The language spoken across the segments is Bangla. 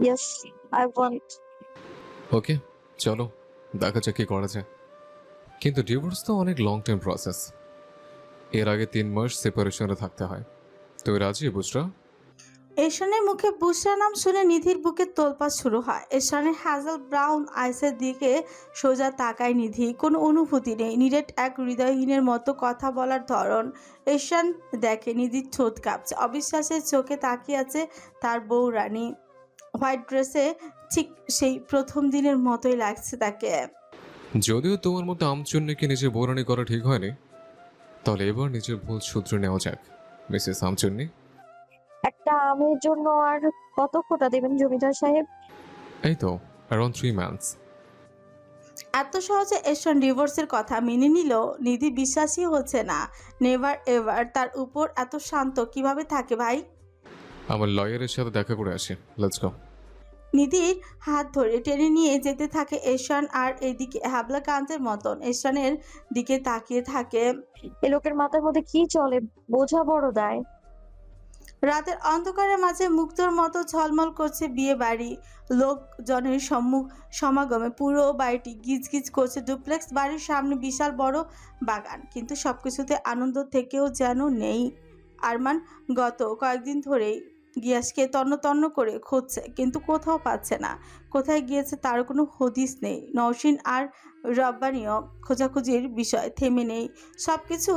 Yes, I want. ওকে, চলো দেখা যাক কি করা যায়। কিন্তু ডিভোর্স তো অনেক লং টাইম প্রসেস। এর আগে 3 মাস সেপারেশনে থাকতে হয়। তুই রাজি বুঝরা? এশানের মুখে বুশরা নাম শুনে নিধির বুকে তোলপাড় শুরু হয়। এশানের হ্যাজেল ব্রাউন আইসের দিকে সোজা তাকায় নিধি। কোনো অনুভূতি নেই, নিরেট এক হৃদয়হীনের মতো কথা বলার ধরন। এশান দেখে নিধির ঠোঁট কাঁপছে, অবিশ্বাসের চোখে তাকিয়ে আছে তার বউ রানী। হোয়াইট ড্রেসে ঠিক সেই প্রথম দিনের মতোই লাগছে তাকে। যদিও তোমার মতো আমচুন্নিকে নিজে বোরানি করা ঠিক হয়নি, তাহলে এবার নিজের ভুল শুধরে নেওয়া যাক মিসেস আমচুন্নি। একটা আমের জন্য আর কত খোটা দেবেন জমিদার সাহেব? এই তো অ্যারাউন্ড 3 মান্থস। এত সহজে এশান ডিভোর্সের কথা মেনে নিল নিধি বিশ্বাসই হচ্ছে না। নেভার এভার তার উপর এত শান্ত কিভাবে থাকে ভাই? আমার লয়ারের সাথে দেখা করে আসি, লেটস গো। নিধির হাত ধরে টেনে নিয়ে যেতে থাকে এশান, আর এদিকে হাবলা কান্তের মতন এশানের দিকে তাকিয়ে থাকে। এ লোকের মাথার মধ্যে কি চলে, বোঝা বড় দায়। রাতের অন্ধকারের মাঝে মুক্তোর মতো ঝলমল করছে বিয়ে বাড়ি। লোকজনের সমাগমে পুরো বাড়িটি গিজগিজ করছে। ডুপ্লেক্স বাড়ির সামনে বিশাল বড় বাগান, কিন্তু সবকিছুতে আনন্দ থেকেও যেন নেই। আরমান গত কয়েকদিন ধরেই গিয়াসকে তন্ন তন্ন করে খুঁজছে, কিন্তু কোথাও পাচ্ছে না। কোথায় গিয়েছে তার কোনো হদিস নেই। নওশিন আর রব্বানিও খোঁজাখুঁজির বিষয় থেমে নেই। সবকিছু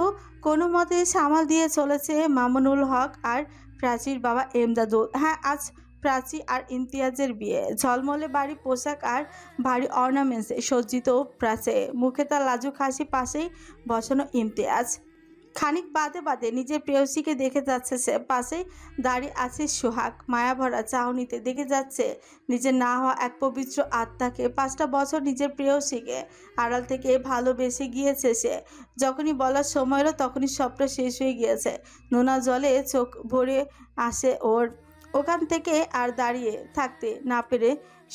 কোনো মতে সামাল দিয়ে চলেছে মামুনুল হক আর প্রাচীর বাবা এমদাদুল। হ্যাঁ, আজ প্রাচী আর ইমতিয়াজের বিয়ে। ঝলমলে বাড়ি পোশাক আর ভারী অর্নামেন্টসে সজ্জিত প্রাচে। মুখে তার লাজুক হাসি, পাশেই বসানো ইমতিয়াজ। খানিক বাদে বাদে নিজের প্রেয়সীকে দেখে যাচ্ছে সে। পাশেই দাঁড়িয়ে আছে সোহাগ, মায়াভরা চাহনিতে দেখে যাচ্ছে নিজের না হওয়া এক পবিত্র আত্মাকে। 5টা বছর নিজের প্রেয়সীকে আড়াল থেকে ভালোবেসে গিয়েছে সে। যখনই বলার সময় এলো তখনই সবটা শেষ হয়ে গিয়েছে। নোনা জলে চোখ ভরে আসে ওর। ওখান থেকে আর দাঁড়িয়ে থাকতে না পেরে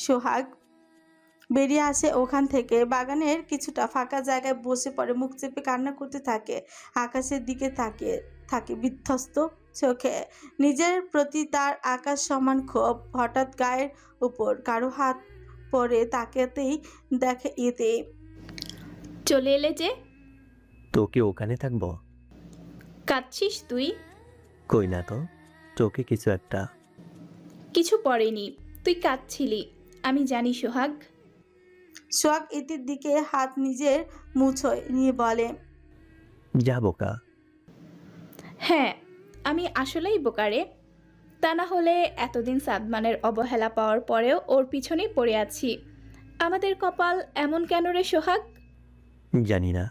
সোহাগ বেরিয়ে আসে ওখান থেকে। বাগানের কিছুটা ফাঁকা জায়গায় বসে পড়ে, মুখ চেপে কান্না করতে থাকে। আকাশের দিকে তাকিয়ে থাকে বিধ্বস্ত চোখে। নিজের প্রতি তার আকাশ সমান ক্ষোভ। হঠাৎ গায়ের উপর কারো হাত পরে তাকাতেই দেখে এতে। চলে এলে যে? তো কি ওখানে থাকবো? কাঁদছিস তুই? কই না তো, চোখে কিছু একটা। কিছু পড়েনি, তুই কাঁদছিলি, আমি জানি সোহাগ। সোহাগ ইতির দিকে হাত নিজের মুছোয় নিয়ে বলে, যা বোকা। হ্যাঁ, আমি আসলেই বোকারে। তা না হলে এতদিন সাদমানের অবহেলা পাওয়ার পরেও ওর পিছনেই পড়ে আছি। আমাদের কপাল এমন কেন রে সোহাগ? জানি না।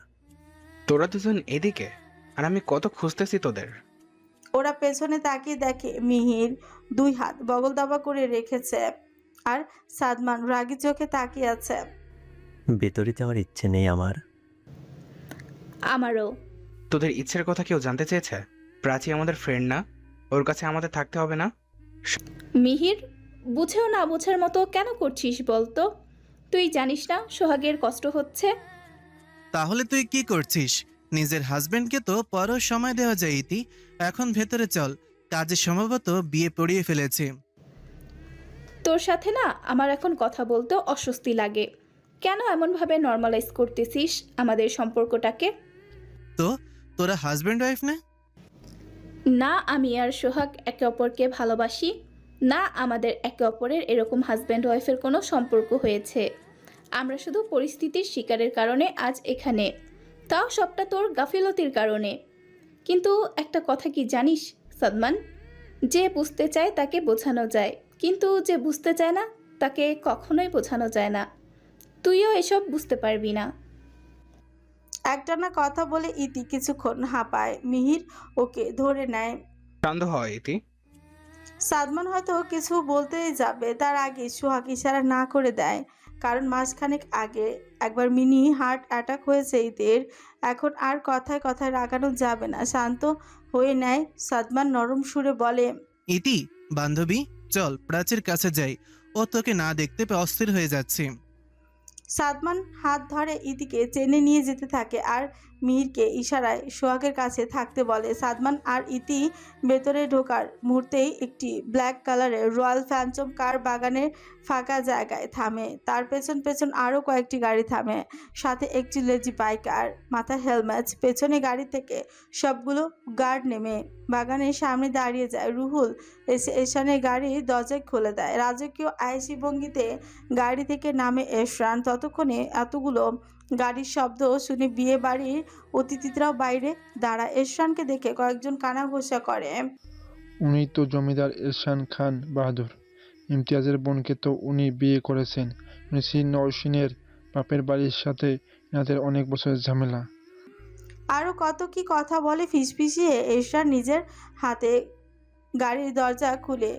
তোরা দুজন এদিকে, আর আমি কত খুঁজতেছি তোদের। ওরা পেছনে তাকিয়ে দেখে মিহির 2 হাত বগল দাবা করে রেখেছে, আর সাদমান রাগী চোখে তাকিয়ে আছে। ভেতরে যাওয়ার ইচ্ছে নেই আমার। আমারও। তোদের ইচ্ছের কথা কেউ জানতে চেয়েছে? প্রাচী আমাদের ফ্রেন্ড না? ওর কাছে আমাদের থাকতে হবে না? মিহির, বুঝেও না বোঝার মতো কেন করছিস বলতো? তুই জানিস না সোহাগের কষ্ট হচ্ছে? তাহলে তুই কি করছিস? নিজের হাজবেন্ডকে তো পরও সময় দেওয়া যায় ইতি। এখন ভেতরে চল, কাজে সম্ভবত বিয়ে পড়িয়ে ফেলেছে। তোর সাথে না আমার এখন কথা বলতেও অস্বস্তি লাগে। কেন এমনভাবে নর্মালাইজ করতেছিস আমাদের সম্পর্কটাকে? তো তোরা হাজবেন্ড ওয়াইফ না? না, আমি আর সোহাগ একে অপরকে ভালোবাসি না, আমাদের একে অপরের এরকম হাজব্যান্ড ওয়াইফের কোনো সম্পর্ক হয়েছে। আমরা শুধু পরিস্থিতির শিকারের কারণে আজ এখানে, তাও সবটা তোর গাফিলতির কারণে। কিন্তু একটা কথা কি জানিস সাদমান, যে বুঝতে চায় তাকে বোঝানো যায়, কিন্তু যে বুঝতে চায় না তাকে কখনোই বোঝানো যায় না। তুইও এসব বুঝতে পারবি না। একটানা কথা বলে ইতি কিছুক্ষণ হাঁপায়। মিহির ওকে ধরে নেয়। শান্ত হয় ইতি। সাদমান হয়তো কিছু বলতেই যাবে, তার আগে সোহাগ ইশারা না করে দেয়। কারণ মাসখানেক আগে একবার মিনি হার্ট অ্যাটাক হয়েছে ইতির। এখন আর কথায় কথায় রাগানো যাবে না। শান্ত হয়ে নেয় সাদমান, নরম সুরে বলে, ইতি বান্ধবী, চল প্রাচীর কাছে যাই, ও তোকে না দেখতে পেয়ে অস্থির হয়ে যাচ্ছে। সাদমান হাত ধরে ইতিকে টেনে নিয়ে যেতে থাকে, আর মিহিরকে ইশারায় সোহাগের কাছে থাকতে বলে। সাদমান আর ইতি ভেতরে ঢোকার মুহূর্তেই একটি ব্ল্যাক কালারের রয়্যাল ফ্যান্টম কার বাগানের ফাঁকা জায়গায় থামে। তার পেছন পেছন আরও কয়েকটি গাড়ি থামে, সাথে একটি লেজি বাইকার, মাথায় হেলমেট। পেছনে গাড়ি থেকে সবগুলো গার্ড নেমে বাগানের সামনে দাঁড়িয়ে যায়। রুহুল এসে এশানের গাড়ির দরজা খুলে দেয়। রাজকীয় আয়েসি ভঙ্গিতে গাড়ি থেকে নামে এশরান। ততক্ষণে এতগুলো গাড়ির শব্দ শুনে বিয়ে বাড়ির অতিথিরাও বাইরে দাঁড়ায়। এশরানকে দেখে কয়েকজন কানাঘোষা করে। উনি তো জমিদার এরশান খান বাহাদুর। ইমতিয়াজের বোনকে তো উনি বিয়ে করেছেন। নওশিনের বাপের বাড়ির সাথে এনাদের অনেক বছরের ঝামেলা। আরও কত কি কথা বলে ফিসফিসিয়ে এশরান নিজের হাতে গাড়ির দরজা খুলে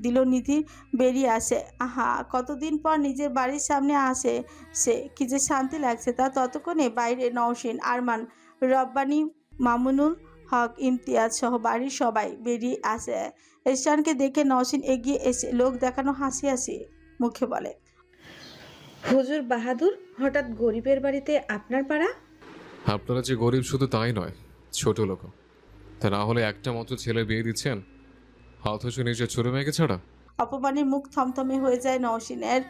দিল। নিধি বেরিয়ে আসে। আহা, কতদিন পর নিজের বাড়ির সামনে আসে সে, কি যে শান্তি লাগছে তা। ততক্ষণে বাইরে নওশিন, আরমান, রব্বানী, মামুনুল হক, ইমতিয়াজ সহ বাড়ির সবাই বেরিয়ে আসে। এশরানকে দেখে নওশিন এগিয়ে এসে লোক দেখানো হাসি হাসি মুখে বলে, হুজুর বাহাদুর, হঠাৎ গরিবের বাড়িতে আপনার পাড়া? আপনারা যে গরিব শুধু তাই নয়, ছোট লোক। তা না হলে একটা মতো ছেলে বিয়ে দিচ্ছেন, অথচ নিজের ছোট মেয়েকে ছাড়া। অপমানের মুখ থমথমে হয়ে যায় নওশিনের।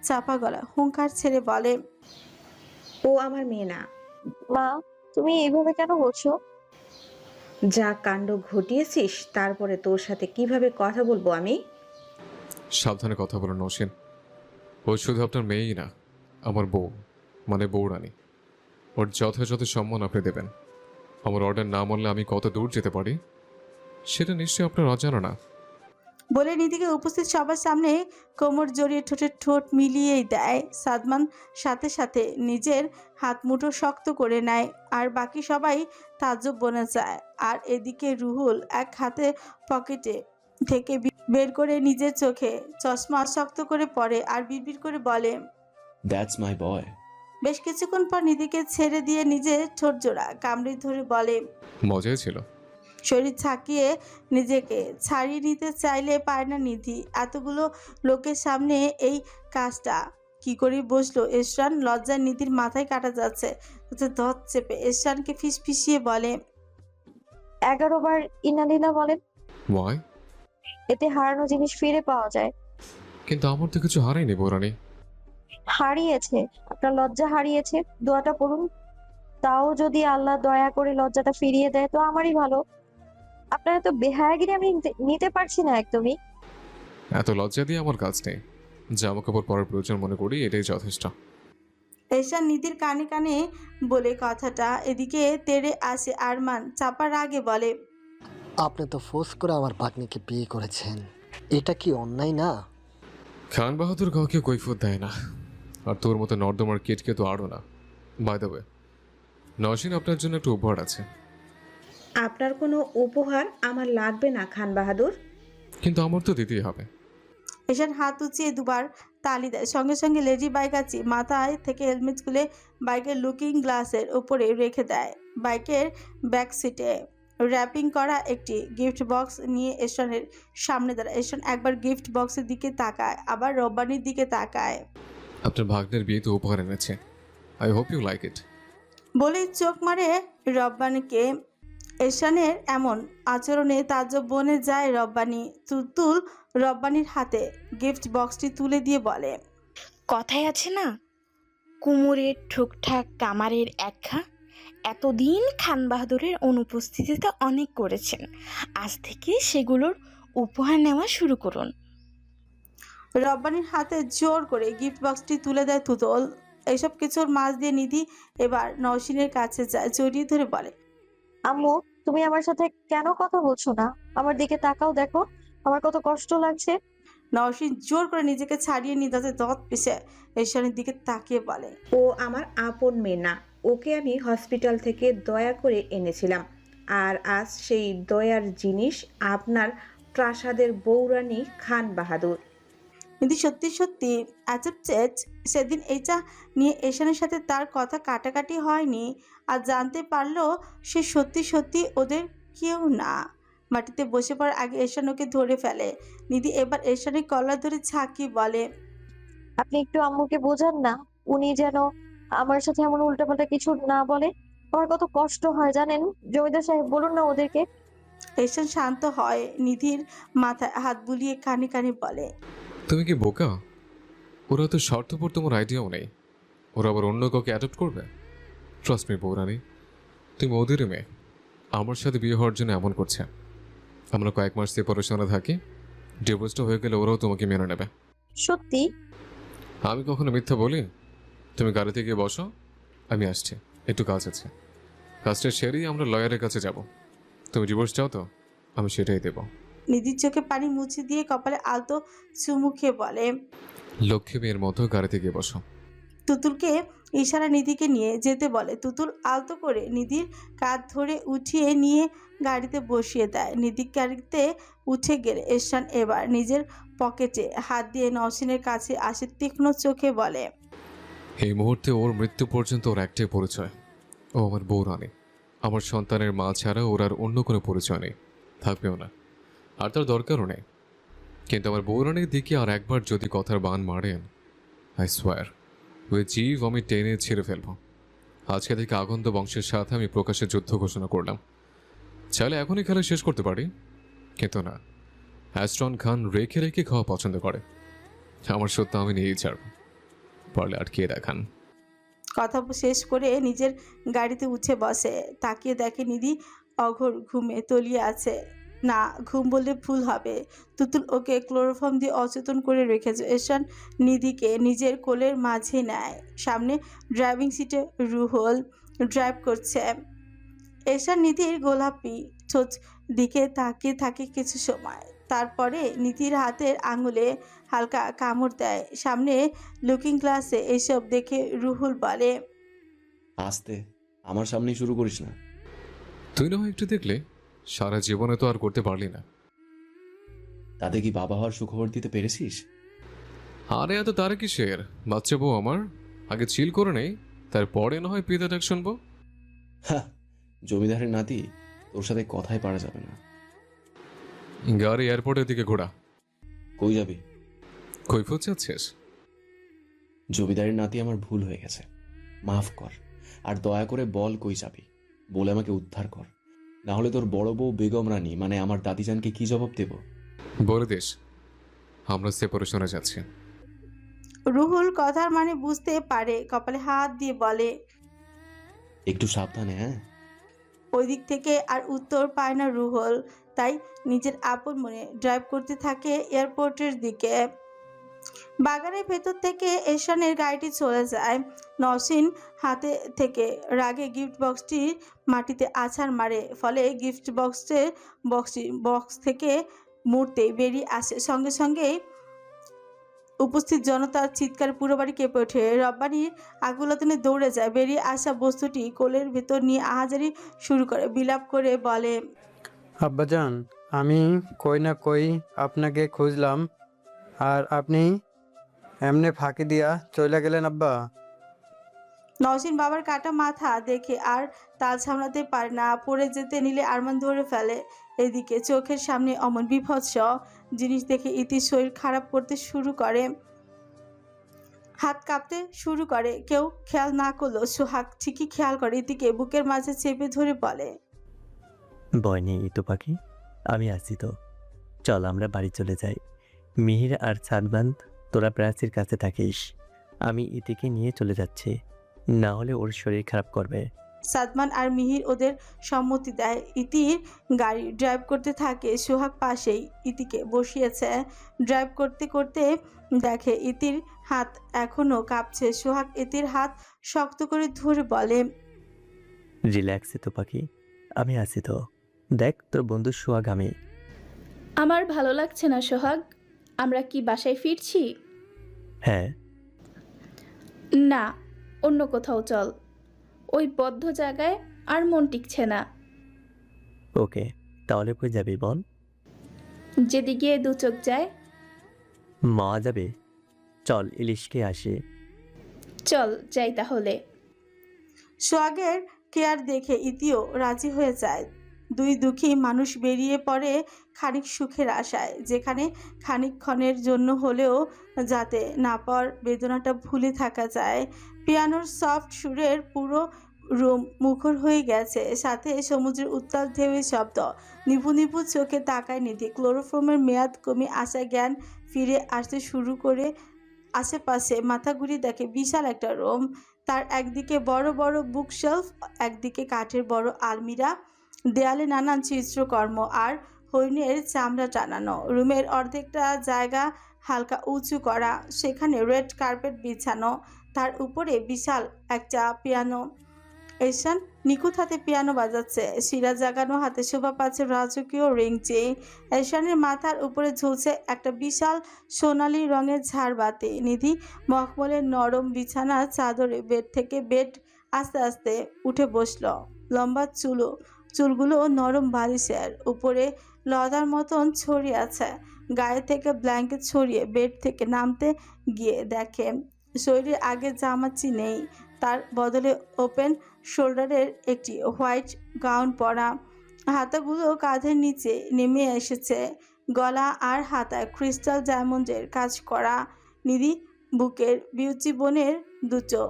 চাপা গলা হুঙ্কার ছেড়ে বলে, ও আমার মেয়ে না। মা, তুমি এইভাবে কেন বলছো? যা কাণ্ড ঘটিয়েছিস, তারপরে তোর সাথে কিভাবে কথা বলবো আমি? সাবধানে কথা বলুন নৌসিন। ও শুধু আপনার মেয়েই না, আমার বউ, মানে বউরানী। ওর যথাযথ সম্মান আপনি দেবেন। আমার অর্ডার না মানলে আমি কত দূর যেতে পারি সেটা নিশ্চয়ই আপনার অজানা না। বলে নিধিকে উপস্থিত সবার সামনে কোমর জড়িয়ে ঠোঁটে ঠোঁট মিলিয়েই দেয়। সাদমান সাথে সাথে নিজের হাত মুঠো শক্ত করে নেয়, আর বাকি সবাই তাজ্জব বনে যায়। আর এদিকে রুহুল এক হাতে পকেটে থেকে বের করে নিজের চোখে চশমা শক্ত করে পরে আর বিড়বিড় করে বলে, দ্যাটস মাই বয়। বেশ কিছুক্ষণ পর নিধিকে ছেড়ে দিয়ে নিজের ঠোঁট জোড়া কামড়ে ধরে বলে, মজাই ছিল। শরীর ছাকিয়ে নিজেকে ছাড়িয়ে নিতে চাইলে পায় না নিধি। এতগুলো লোকের সামনে এই কাজটা কি করে বসলো এশরান? লজ্জায় নিধির মাথায় কাটা যাচ্ছে। ধর চেপে এশরানকে ফিসফিসিয়ে বলে, 11 বার ইন্নালিল্লাহ বলেন, ওয়াই? এতে হারানো জিনিস ফিরে পাওয়া যায়। কিন্তু আমার তো কিছু হারাইনি বউরানী। হারিয়েছে, আপনার লজ্জা হারিয়েছে। দোয়াটা পড়ুন, তাও যদি আল্লাহ দয়া করে লজ্জাটা ফিরিয়ে দেয় তো আমারই ভালো। আপনার এত বেহায়াগিরি আমি নিতে পারছি না একদমই। এত লজ্জা দিয়ে আমার কাজ নেই। জামা কাপড় পরার প্রয়োজন মনে করি এটাই যথেষ্ট। এশরান নিধির কানে কানে বলে কথাটা এদিকে তেড়ে আসে আরমান। চাপার আগে বলে, আপনি তো ফোর্স করে আমার ভাগ্নিকে বিয়ে করেছেন, এটা কি অন্যায় না? খান বাহাদুর কাউকে কৈফিয়ত দেয় না, আর তোর মতো নর্দমার কিটকে তো আরও না। বাই দ্য ওয়ে, নওশিন, আপনার জন্য একটা উপহার আছে। আপনার কোনো উপহার আমার লাগবে না খান বাহাদুর। কিন্তু আমার তো দিতেই হবে। এশরান হাত উঁচিয়ে দুবার তালি দেয়, সঙ্গে সঙ্গে লেডি বাইকাচি মাথায় থেকে হেলমেট খুলে বাইকের লুকিং গ্লাসের উপরে রেখে দেয়। বাইকের ব্যাক সিটে র্যাপিং করা একটি গিফট বক্স নিয়ে এশরানের সামনে দাঁড়ায়। এশরান একবার গিফট বক্সের দিকে তাকায়, আবার রব্বানির দিকে তাকায়। আপনার ভাগ্নের বিয়েতে উপহার এনেছে, I hope you like it. বলে চোখ মারে রব্বানিকে। এশরানের এমন আচরণে তাজ্জব বনে যায় রব্বানি। তুলতুল রব্বানির হাতে গিফট বক্সটি তুলে দিয়ে বলে, কথায় আছে না, কুমোরের ঠুকঠাক কামারের একঘা। এতদিন খান বাহাদুরের অনুপস্থিতিতে অনেক করেছেন, আজ থেকে সেগুলোর উপহার নেওয়া শুরু করুন। রব্বানির হাতে জোর করে গিফট বক্সটি তুলে দেয় তুতল। এইসব কিছুর মাঝ দিয়ে নিধি এবার নওশিনের কাছে যায়, জড়িয়ে ধরে বলে, আম্মু, তুমি আমার সাথে কেন কথা বলছো না? আমার দিকে তাকাও, দেখো আমার কত কষ্ট লাগছে। নওশিন জোর করে নিজেকে ছাড়িয়ে নিয়ে তাতে দত পিছে এশরানের দিকে তাকিয়ে বলে, ও আমার আপন মেয়ে না, ওকে আমি হসপিটাল থেকে দয়া করে এনেছিলাম, আর আজ সেই দয়ার জিনিস আপনার প্রাসাদের বউরানী খান বাহাদুর। কিন্তু সত্যি সত্যি অ্যাচেপ্টেড। সেদিন এইটা নিয়ে এশানের সাথে তার কথা কাটাকাটি হয়নি, আর জানতে পারলো সে সত্যি সত্যি ওদের কেউ না। মাটিতে বসে পড়ার আগে এশান ওকে ধরে ফেলে। নিধি এবার এশানের কলার ধরে ঝাঁকিয়ে বলে, আপনি একটু আম্মুকে বোঝান না, উনি যেন আমার সাথে এমন উল্টাপাল্টা কিছু না বলে। আমার কত কষ্ট হয় জানেন জমিদার সাহেব, বলুন না ওদেরকে। এহসান শান্ত হয়, নিধির মাথায় হাত বুলিয়ে কানে কানে বলে, তুমি কি বোকা? ওরা তো স্বার্থপর, তোমার আইডিয়াও নেই। ওরা আবার অন্য কাউকে অ্যাডপ্ট করবে? ট্রাস্ট মি বৌরানী, তুমি ওদের মেয়ে, আমার সাথে বিয়ে হওয়ার জন্য এমন করছে। আমরা কয়েক মাস দিয়ে পড়াশোনা থাকি, ডিভোর্সটা হয়ে গেলে ওরাও তোমাকে মেনে নেবে। সত্যি? আমি কখনো মিথ্যা বলি? তুমি গাড়িতে গিয়ে বসো, আমি আসছি, একটু কাজ আছে। কাজটা সেরেই আমরা লয়ারের কাছে যাব। তুমি ডিভোর্স চাও তো? আমি সেটাই দেব। নিধির চোখে পানি মুছে দিয়ে কপালে আলতো চুমু খেয়ে বলে, লক্ষ্মী মেয়ের মতো গাড়িতে গিয়ে বসো। তুতুলকে ইশারা নিধিকে নিয়ে যেতে বলে। তুতুল আলতো করে নিধির কাঁধ ধরে উঠিয়ে নিয়ে গাড়িতে বসিয়ে দেয়। নিধি গাড়িতে উঠে গেলে এহসান এবার নিজের পকেটে হাত দিয়ে নওশিনের কাছে আসে, তীক্ষ্ণ চোখে বলে, এই মুহূর্তে ওর মৃত্যু পর্যন্ত ওর একটাই পরিচয়, ও আমার বৌরানী। আমার সন্তানের মা ছাড়া ওর আর অন্য কোনো পরিচয় নেই, থাকবেও না, আর তার দরকারও নেই। কিন্তু আমার বৌরানীর দিকে আর একবার যদি কথার বান মারেন, আই সোয়ার ওই জীব আমি টেনে ছেড়ে ফেলব। আজকে থেকে আগন্ত বংশের সাথে আমি প্রকাশ্যে যুদ্ধ ঘোষণা করলাম। চাইলে এখনই খেলা শেষ করতে পারি, কিন্তু না, অ্যাস্ট্রন খান রেখে রেখে খাওয়া পছন্দ করে। আমার সত্য আমি নিয়েই ছাড়ব, পারলে আটকে দেখান। কথা শেষ করে নিজের গাড়িতে উঠে বসে। তাকিয়ে দেখে নিধি অঘোর ঘুমে তলিয়ে আছে। না, ঘুম বললে ভুল হবে, তুতুল ওকে ক্লোরোফর্ম দিয়ে অচেতন করে রেখেছে। এহসান নিধিকে নিজের কোলের মাঝে নেয়। সামনে ড্রাইভিং সিটে রুহুল ড্রাইভ করছে। এহসান নিধির গোলাপি ঠোঁট দিকে তাকিয়ে থাকে কিছু সময়, তারপরে নিধির হাতের আঙুলে হালকা কামড় দেয়। সামনে লুকিং গ্লাসে এসব দেখে রুহুল বলে, আস্তে, আমার সামনেই শুরু করিস না। তুই না হয় একটু দেখলে, সারা জীবনে তো আর করতে পারলি না। তাতে কি বাবা হওয়ার সুখবর দিতে পেরেছিস? আরে এত তারা কিসের, বাচ্চা বউ আমার, আগে চিল করে নেই, তারপরে না হয় পিতা ডাক শুনবো। হ্যাঁ, জমিদারের নাতি, তোর সাথে কথাই পারা যাবে না। গাড়ি এয়ারপোর্টের দিকে ঘোরা। কই যাবি? কৈফত যাচ্ছিস? জমিদারের নাতি, আমার ভুল হয়ে গেছে, মাফ কর। আর দয়া করে বল কই যাবি, বলে আমাকে উদ্ধার কর। না হলে তোর বড় বউ বেগম রানী মানে আমার দাদিজানকে কি জবাব দেব? বলে দিস আমরা সেপারেশনে যাচ্ছি। রুহুল কথার মানে বুঝতে পারে, কপালে হাত দিয়ে বলে, একটু সাবধানে। হ্যাঁ, ওই দিক থেকে আর উত্তর পায় না রুহুল, তাই নিজের আপন মনে ড্রাইভ করতে থাকে এয়ারপোর্টের দিকে। বাগানের ভেতর থেকে এহসানের গাড়িটি চলে যায়। নওশিন হাতে থেকে রাগে গিফট বক্সটি মাটিতে আছাড় মারে, ফলে গিফট বক্স থেকে মুহূর্তেই বেরিয়ে আসে। সঙ্গে সঙ্গেই উপস্থিত জনতার চিৎকার পুরো বাড়ি কেঁপে ওঠে। রব্বানির আকুলাতনে দৌড়ে যায়, বেরিয়ে আসা বস্তুটি কোলের ভেতর নিয়ে আহাজারি শুরু করে, বিলাপ করে বলে, আব্বাজান, আমি কই না কই আপনাকে খুঁজলাম, আর আপনি এমনি ফাঁকি দিয়া চলে গেলেন আব্বা। নওশিন বাবার কাটা মাথা দেখে আর তাল সামলাতে পারে না, পড়ে যেতে নিলে আরমান ধরে ফেলে। এদিকে চোখের সামনে অমন বিভৎস জিনিস দেখে ইতির শরীর খারাপ করতে শুরু করে, হাত কাঁপতে শুরু করে। কেউ খেয়াল না করলেও সোহাগ ঠিকই খেয়াল করে, ইতিকে বুকের মাঝে চেপে ধরে বলে, ভয় নেই ইতু পাখি, আমি আছি তো। চল আমরা বাড়ি চলে যাই। মিহির আর সাদমান তোরা প্রাচীর কাছে থাকিস, আমি ইতিকে নিয়ে চলে যাচ্ছি, না হলে ওর শরীর খারাপ করবে। সাদমান আর মিহির ওদের সম্মতি দেয়। ইতির গাড়ি ড্রাইভ করতে থাকে। সোহাগ পাশেই ইতিকে বসিয়েছে। ড্রাইভ করতে করতে দেখে ইতির হাত এখনো কাঁপছে। সোহাগ ইতির হাত শক্ত করে ধরে বলে, রিল্যাক্স ইতু পাখি, আমি আছি তো। দেখ তোর বন্ধু সোহাগ আমি। আমার ভালো লাগছে না সোহাগ, আমরা কি বাসায় ফিরছি? হ্যাঁ। না, অন্য কোথাও চল, ওই বদ্ধ জায়গায় আর মন টিকছে না। ওকে, তাহলে কই যাবি বল? যেদিকে দু চোখ যায়। মা যাবে, চল ইলিশকে আসি। চল যাই তাহলে। সোহাগের কেয়ার দেখে ইতিও রাজি হয়ে যায়। দুই দুঃখী মানুষ বেরিয়ে পড়ে খানিক সুখের আশায়, যেখানে খানিকক্ষণের জন্য হলেও যাতে না পাওয়ার বেদনাটা ভুলে থাকা যায়। পিয়ানোর সফট সুরের পুরো রুম মুখর হয়ে গেছে, সাথে সমুদ্রের উত্তাল ঢেউয়ের শব্দ। নিভু নিভু চোখে তাকায় নিধি। ক্লোরোফর্মের মেয়াদ কমে আসা জ্ঞান ফিরে আসতে শুরু করে। আশেপাশে মাথা ঘুরিয়ে দেখে বিশাল একটা রুম। তার একদিকে বড় বড় বুকশেলফ, একদিকে কাঠের বড় আলমিরা, দেয়ালে নানান চিত্রকর্ম আর হরিণের চামড়া টানানো। রুমের অর্ধেকটা জায়গা হালকা উঁচু করা, সেখানে রেড কার্পেট বিছানো, তার উপরে বিশাল একটা পিয়ানো। এশান নিখুঁত হাতে পিয়ানো বাজাচ্ছে, শিরা জাগানো হাতে শোভা পাচ্ছে রাজকীয় রিংচে। এশানের মাথার উপরে ঝুলছে একটা বিশাল সোনালী রঙের ঝাড়বাতি। নিধি মখমলের নরম বিছানার চাদরে বেড আস্তে আস্তে উঠে বসল। লম্বা চুলগুলো নরম বালিশের উপরে লতার মতন ছড়িয়ে আছে। গায়ে থেকে ব্ল্যাঙ্কেট ছড়িয়ে বেড থেকে নামতে গিয়ে দেখে শরীরের আগের জামাচ্ছি নেই, তার বদলে ওপেন শোল্ডারের একটি হোয়াইট গাউন পরা। হাতাগুলো কাঁধের নিচে নেমে এসেছে, গলা আর হাতায় ক্রিস্টাল ডায়মন্ডের কাজ করা। নিধি বুকের বিউটি বোনের দুটো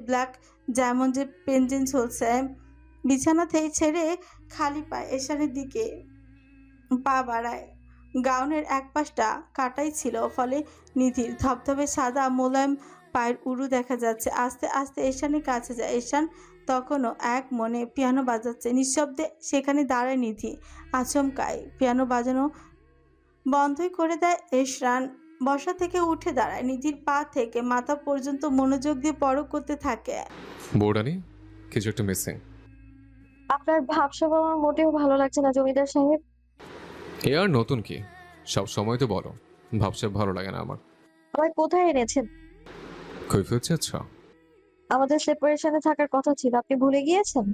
ব্ল্যাক ডায়মন্ডের পেন্ডেন্ট ঝুলছে। বিছানা থেকে ছেড়ে খালি পায়ে এশানের দিকে পা বাড়ায়। গাউনের এক পাশটা কাটাই ছিল, ফলে নিধির ধবধবে সাদা মোলায়েম পায়ের উরু দেখা যাচ্ছে। আস্তে আস্তে এশানের কাছে যায়। এশান তখনও এক মনে পিয়ানো বাজাচ্ছে। নিঃশব্দে সেখানে দাঁড়ায় নিধি। আচমকায় পিয়ানো বাজানো বন্ধই করে দেয় এশরান। বসা থেকে উঠে দাঁড়ায়, নিধির পা থেকে মাথা পর্যন্ত মনোযোগ দিয়ে পরখ করতে থাকে। বৌরানি, কিছু একটা মিসিং। আপনার ভাবসাব আমার মোটেও ভালো লাগছে না জমিদার সাহেব। এ আর নতুন কি, সব সময় তো বলো ভাবসাব ভালো লাগে না আমার। আমায় কোথায় এনেছেন? কৈফিয়ত চাচ্ছ? আমাদের সেপারেশনে থাকার কথা ছিল, আপনি ভুলে গিয়েছেন?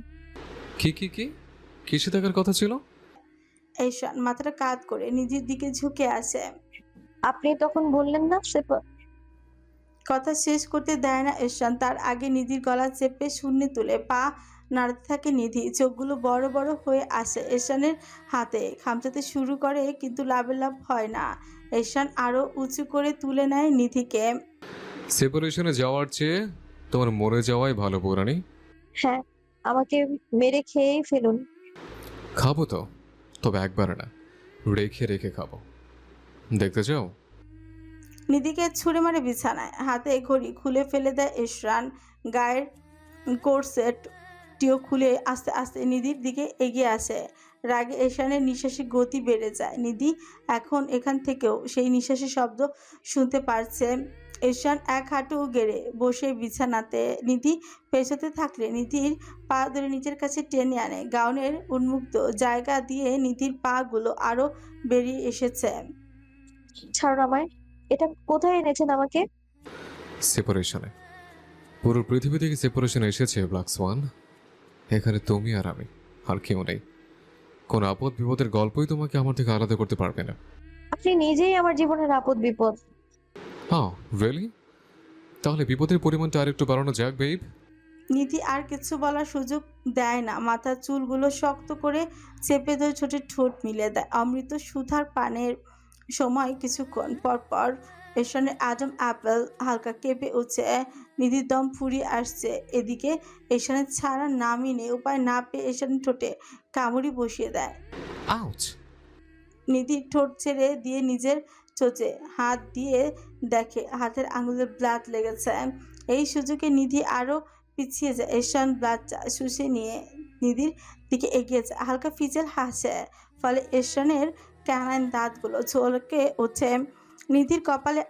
কি কিসে থাকার কথা ছিল? এশান মাথাটা কাত করে নিধির দিকে ঝুঁকে আসে। আপনি তখন বললেন না কথা শেষ করতে দেয় না এশান, তার আগে নিধির গলা চেপে শূন্যে তুলে পা নাড়তে থাকে নিধি। চোখগুলো বড় বড় হয়ে আসে এশানের হাতে, খামচাতে শুরু করে, কিন্তু লাভ হয় না। এশান আরো উঁচু করে তুলে নেয় নিধিকে। সেপারেশনে যাওয়ার চেয়ে তোমার মরে যাওয়াই ভালো বৌরানি। হ্যাঁ, আমাকে মেরে খেয়েই ফেলুন। খাবো তো, তবে একবারে না, রেখে রেখে খাবো। দেখতে চাও? নিধিকে ছুঁড়ে মারে বিছানায়। হাতে ঘড়ি খুলে ফেলে দেয় এশরান। গায়ের কোরসেটটিও খুলে আস্তে আস্তে নিধির দিকে এগিয়ে আসে। রাগে এশানের নিঃশ্বাসের গতি বেড়ে যায়। নিধি এখন এখান থেকেও সেই নিঃশ্বাসের শব্দ শুনতে পারছে। এশান এক হাঁটু গেড়ে বসে বিছানাতে, নিধি পেছতে থাকলে নিধির পা ধরে নিজের কাছে টেনে আনে। গাউনের উন্মুক্ত জায়গা দিয়ে নিধির পা গুলো আরো বেরিয়ে এসেছে। ছাড়ুন আমায়। এটা কোথায় এনেছেন আমাকে? সেপারেশনে। পুরো পৃথিবী থেকে সেপারেশন এসেছে ব্ল্যাক সোয়ান। এখানে তুমি আর আমি, আর কেউ নেই। কোন আপদ বিপদের গল্পই তোমাকে আমার থেকে আলাদা করতে পারবে না। আপনি নিজেই আমার জীবনের আপদ বিপদ। হ্যাঁ, রিয়েলি? তাহলে বিপদের পরিমাণটা আরেকটু বাড়ানো যাক বেব। নিধি আর কিছু বলার সুযোগ দেয় না। মাথার চুলগুলো শক্ত করে চেপে ধরে ছোট ঠোঁট মিলে দেয়। অমৃত সুধার পানের সময় কিছুক্ষণ পর পর এশানের আজম অ্যাপেল হালকা কেঁপে উঠছে। নিধির দম ফুরিয়ে আসছে। এদিকে এশানের ছাড়ার নামই নেই। উপায় না পেয়ে এশানের ঠোঁটে কামড়ি বসিয়ে দেয়। আউচ! নিধির ঠোঁট ছেড়ে দিয়ে নিজের চোচে হাত দিয়ে দেখে হাতের আঙুলের ব্লাড লেগেছে। এই সুযোগে নিধি আরো পিছিয়ে যায়। এশান ব্লাডটা শুষে নিয়ে নিধির দিকে এগিয়ে যায়। হালকা ফিজেল হাসে, ফলে এশানের ক্যানাইন দাঁতগুলো ঝলকে ওঠে। নিধির কপালে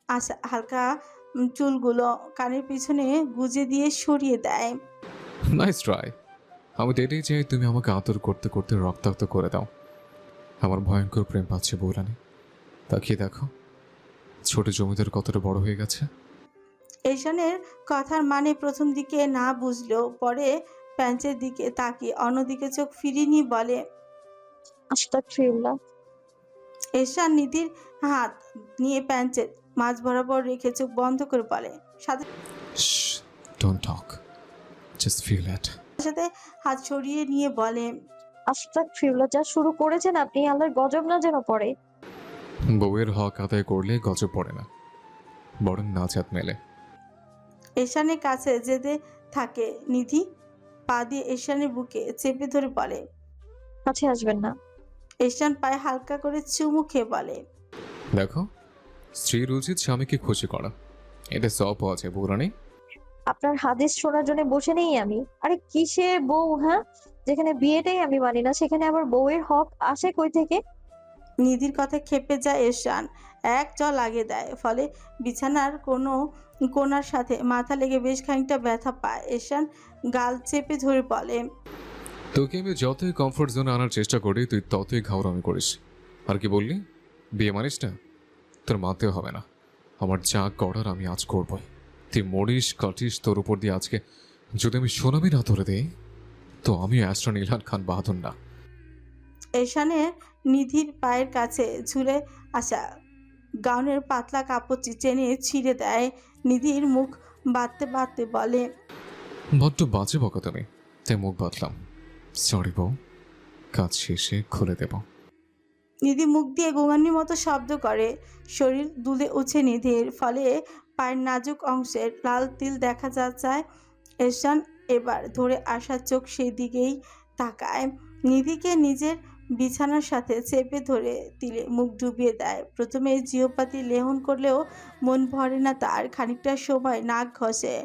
আসা হালকা চুলগুলো কানের পিছনে গুজে দিয়ে সরিয়ে দেয়। Nice try. আমি তো এটাই চাই তুমি আমাকে আদর করতে করতে রক্তাক্ত করে দাও। আমার ভয়ঙ্কর প্রেম পাচ্ছে বৌরানি। তাকিয়ে দেখো, ছোট জমিদার কতটা বড় হয়ে গেছে। এশানের কথার মানে প্রথম দিকে না বুঝলেও পরে প্যান্টের দিকে তাকিয়ে অন্যদিকে চোখ ফিরিয়ে নিয়ে বলে, আস্তাগফিরুল্লাহ। এশান নিধির হাত নিয়ে প্যান্টের মাঝ বরাবর রেখে চোখ বন্ধ করে বলে, সাথে don't talk, just feel it. সাথে হাত সরিয়ে নিয়ে বলে, আস্তাগফিরুল্লাহ। যা শুরু করেছেন আপনি, আল্লাহর গজব না যেন পড়ে। বউয়ের হক আদায় করলে গজব পড়ে না, বরং নাজাত মেলে। এশানের কাছে যেতে থাকে নিধি। পা দিয়ে এশানের বুকে চেপে ধরে বলে। কাছে আসবেন না। এশান পায়ে হালকা করে চুমু খেয়ে বলে। দেখো, স্ত্রীর উচিত স্বামীকে খুশি করা। এটা সব আছে বউরানি। আপনার হাদিস শোনার জন্য বসে নেই আমি। আরে কিসে বউ, হ্যাঁ? যেখানে বিয়েটাই আমি মানি না সেখানে আবার বউয়ের হক আসে কই থেকে? নিধির কথায় ক্ষেপে যায় এশান, এক জল লাগিয়ে দেয়। ফলে বিছানার কোনো কোণার সাথে মাথা লেগে বেশ খানিকটা ব্যথা পায়। এশান গাল চেপে ধরে বলে। তোকে আমি যতই কমফোর্ট জোনে আনার চেষ্টা করি তুই ততই ঘাওড়ামি করিস। আর কি বললি? বিয়ে মানিস না? তোর মানতেও হবে না। আমার যা করার আমি আজ করবই। তুই মরিস কাটিস, তোর উপর দিয়ে আজকে যদি আমি সোনামি না ধরে দেই তো আমি অ্যাস্ট্রন ইলহান খান বাহাদুর না। এশানের নিধির পায়ের কাছে ঝুলে আসা গাউনের পাতলা কাপড়টি টেনে ছিঁড়ে দেয়। নিধির মুখ বাঁধতে বাঁধতে বলে। বড্ড বাজে বকা তুমি, তাই মুখ বাঁধলাম। সরি বউ, কাজ শেষে খুলে দেব। নিধি মুখ দিয়ে গোঙানির মতো শব্দ করে। শরীর দুলে উঠে নিধির, ফলে পায়ের নাজুক অংশের লাল তিল দেখা যায়। এশান এবার ধরে আসা চোখ সেই দিকেই তাকায়। নিধিকে নিজের বিছানার সাথে চেপে ধরে তিলে মুখ ডুবিয়ে দেয়। প্রথমে জিহ্বাতি লেহন করলেও মন ভরে না তার। খানিকটা সময় নাক ঘষে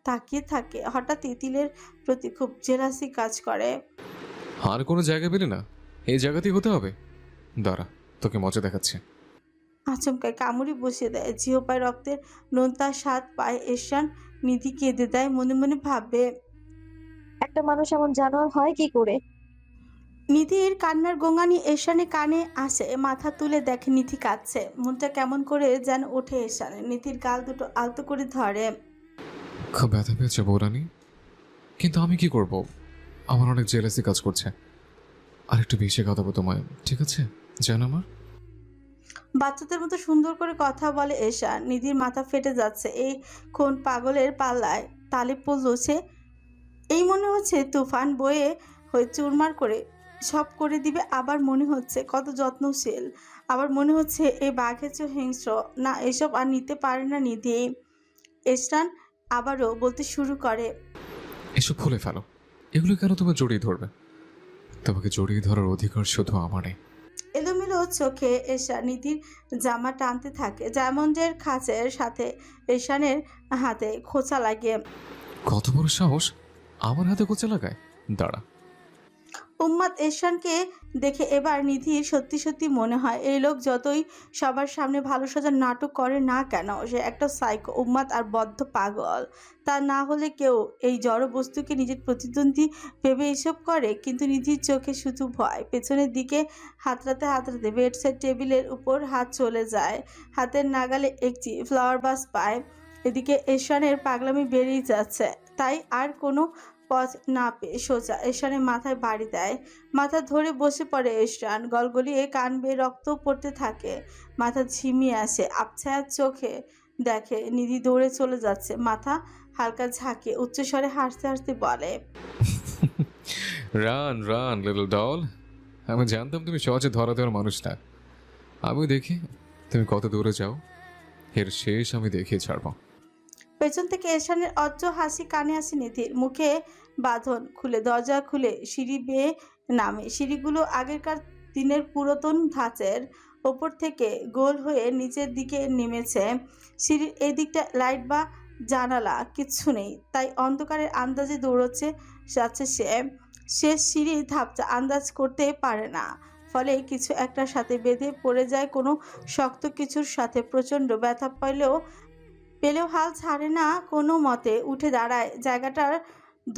তাকিয়ে থাকে। হঠাৎই তিলের প্রতি খুব জেলাসি কাজ করে। আর কোনো জায়গা পেলে না? এই জায়গাতেই হতে হবে। দাঁড়া, তোকে মজা দেখাচ্ছে। আচমকায় কামড়ি বসিয়ে দেয়। জিহ্বায় রক্তের নোনতা স্বাদ পায় এশান। নিধি কেঁদে দেয়, মনে মনে ভাবে। একটা মানুষ এমন জানোয়ার হয় কি করে? নিধির কান্নার গোঙানি এশানে কানে আসে। মাথা তুলে দেখে নিধি কাঁদছে। মনটা কেমন করে যেন ওঠে এশানে। নিধির গাল দুটো আলতো করে ধরে। খুব ব্যথা পেয়েছে বৌরানি, কিন্তু আমি কি করব? আমার অনেক জেলাসি কাজ করছে। আর একটু বেশি কাঁদাবো তোমায়, ঠিক আছে? জান আমার। বাচ্চাদের মতো সুন্দর করে কথা বলে এশান। নিধির মাথা ফেটে যাচ্ছে। এই কোন পাগলের পাল্লায় তালে পড়লো সে। এই মনে হচ্ছে তুফান বয়ে হয়ে চুরমার করে সব করে দিবে। আবার মনে হচ্ছে কত যত্নশীল। আবার মনে হচ্ছে এই বাঘের চেয়ে হিংস্র। না, এসব আর নিতে পারে না নিধি। এশান আবারও বলতে শুরু করে। এসব খুলে ফেলো। এগুলো কেন তোমার জড়িয়ে ধরবে? তোমাকে জড়িয়ে ধরার অধিকার শুধু আমারই। এলোমেলো চোখে এশান নিধির জামা টানতে থাকে। ডায়মন্ডের খাঁচের সাথে এশানের হাতে খোঁচা লাগিয়ে। কত বড় সাহস আমার হাতে কোচে লাগায়! দাঁড়া। উম্মাদ এশানকে দেখে এবার নিধির সত্যি সত্যি মনে হয় এই লোক যতই সবার সামনে ভালো সাজার নাটক করে না কেন, সে একটা সাইকো, উম্মাদ আর বদ্ধ পাগল। তা না হলে কেউ এই জড় বস্তুকে নিজের প্রতিদ্বন্দ্বী ভেবে এসব করে? কিন্তু নিধির চোখে শুধু ভয়। পেছনের দিকে হাতড়াতে হাতড়াতে বেডসাইড টেবিলের উপর হাত চলে যায়। হাতের নাগালে একটি ফ্লাওয়ার বাস পায়। এদিকে এশানের পাগলামি বেড়েই যাচ্ছে। তাই আর কোনো পথ না পেয়ে সোজা এশানের মাথায় বাড়ি দেয়। মাথা ধরে বসে পড়ে এশান। গলগলিয়ে কান বেয়ে রক্ত পড়তে থাকে। মাথা ঝিমিয়ে আসে। আবছায়া চোখে দেখে নিধি দৌড়ে চলে যাচ্ছে। মাথা হালকা ঝাঁকিয়ে উচ্চস্বরে হাসতে হাসতে বলে। Run run little doll. আমি জানতাম তুমি সহজে ধরা দেওয়ার মানুষ না। আমি দেখি তুমি কত দূরে যাও। এর শেষ আমি দেখিয়ে ছাড়বো। পেছন থেকে এশানের অজ্জ হাসি কানে আসে নিধির। মুখে বাঁধন খুলে দরজা খুলে সিঁড়ি বেয়ে নামে। সিঁড়িগুলো আগেকার দিনের পুরাতন ধাঁচের। ওপর থেকে গোল হয়ে নিচের দিকে নেমেছে। সিঁড়ির এই দিকটা লাইট বা জানালা কিচ্ছু নেই। তাই অন্ধকারের আন্দাজে দৌড়চ্ছে যাচ্ছে সে। শেষ সিঁড়ির ধাপটা আন্দাজ করতে পারে না। ফলে কিছু একটার সাথে বেঁধে পড়ে যায় কোনো শক্ত কিছুর সাথে। প্রচণ্ড ব্যথা পেলেও হাল ছাড়ে না। কোনো মতে উঠে দাঁড়ায়। জায়গাটার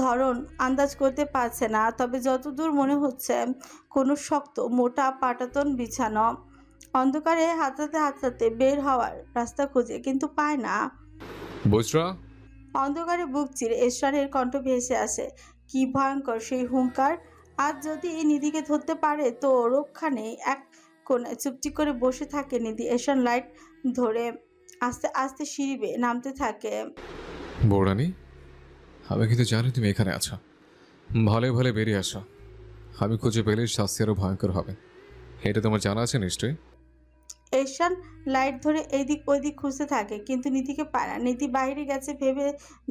ধরন আন্দাজ করতে পারছে না, তবে যতদূর মনে হচ্ছে কোনো শক্ত মোটা পাটাতন বিছানো। অন্ধকারে হাতড়াতে হাতড়াতে বের হওয়ার রাস্তা খোঁজে, কিন্তু পায় না। বুঝরা? অন্ধকারে বুক চিরে এশানের কণ্ঠ ভেসে আসে। কি ভয়ঙ্কর সেই হুঙ্কার! আজ যদি নিধিকে ধরতে পারে তো রক্ষা নেই। এক কোণে চুপটি করে বসে থাকে নিধি। এশান লাইট ধরে আস্তে আস্তে সিঁড়ি বেয়ে নামতে থাকে। বৌরানি, আমি কিন্তু জানি তুমি এখানে আছো। ভালো ভালো বেরিয়ে আসো। আমি খুঁজে পেলে শাস্তি আরও ভয়ঙ্কর হবে। এটা তোমার জানা আছে নিশ্চয়ই। এরশান লাইট ধরে এইদিক ওইদিক খুঁজতে থাকে, কিন্তু নিধিকে পায় না। নিধি বাইরে গেছে ভেবে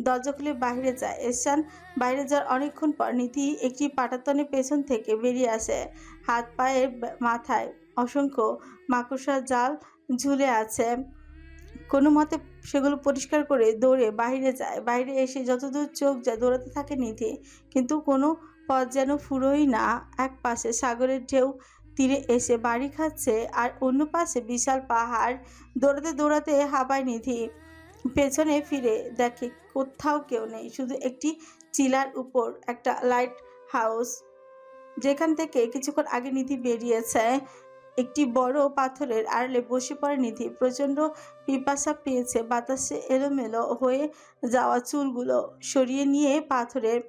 দরজা খুলে বাইরে যায়। এরশান বাইরে যাওয়ার অনেকক্ষণ পর নিধি একটি পাটাতনের পেছন থেকে বেরিয়ে আসে। হাত পায়ে মাথায় অসংখ্য মাকড়সার জাল ঝুলে আছে। কোনো মতে সেগুলো পরিষ্কার করে দৌড়ে বাইরে যায়। বাইরে এসে যতদূর চোখ যায় দৌড়াতে থাকে নিধি, কিন্তু কোনো পথ যেন ফুরোই না। এক পাশে সাগরের ঢেউ তীরে এসে বাড়ি খাচ্ছে, আর অন্য পাশে বিশাল পাহাড়। দৌড়াতে দৌড়াতে হাঁপায় নিধি। পেছনে ফিরে দেখে কোথাও কেউ নেই, শুধু একটি চিলার উপর একটা লাইট হাউস, যেখান থেকে কিছুক্ষণ আগে নিধি বেরিয়েছে। একটি বড় পাথরের আড়ালে বসে পড়ে নিধি। প্রচণ্ড পিপাসা পেয়েছে। বাতাসে এলোমেলো হয়ে যাওয়া চুলগুলো সরিয়ে নিয়ে পাথরের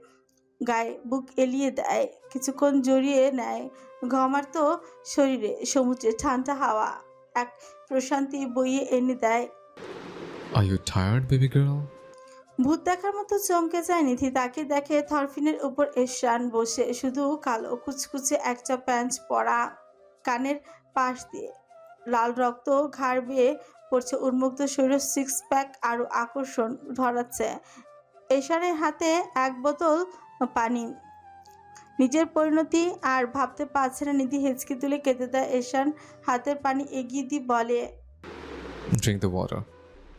গায়ে বুক এলিয়ে দেয়, কিছুক্ষণ জড়িয়ে নেয়। ঘমার্ত শরীরে সমুদ্রের ঠান্ডা হাওয়া এক প্রশান্তি বইয়ে এনে দেয়। Are you tired baby girl? ভূত দেখার মতো চমকে যায় নিধি। তাকে দেখে থরফিনের উপর এরশান বসে, শুধু কালো কুচকুচে একটা প্যান্ট পরা, কানের পাশ দিয়ে লাল রক্ত ঘাড় বেয়ে পড়ছে। উন্মুক্ত শরীর, সিক্স প্যাক আরো আকর্ষণ ধরাচ্ছে। এরশানের হাতে এক বোতল পানি। নিজের পরিণতি আর ভাবতে পারছে না নিধি হেঁচকি তুলে কেঁদে দেয়। এরশান হাতের পানি এগিয়ে দিয়ে বলে, drink the water,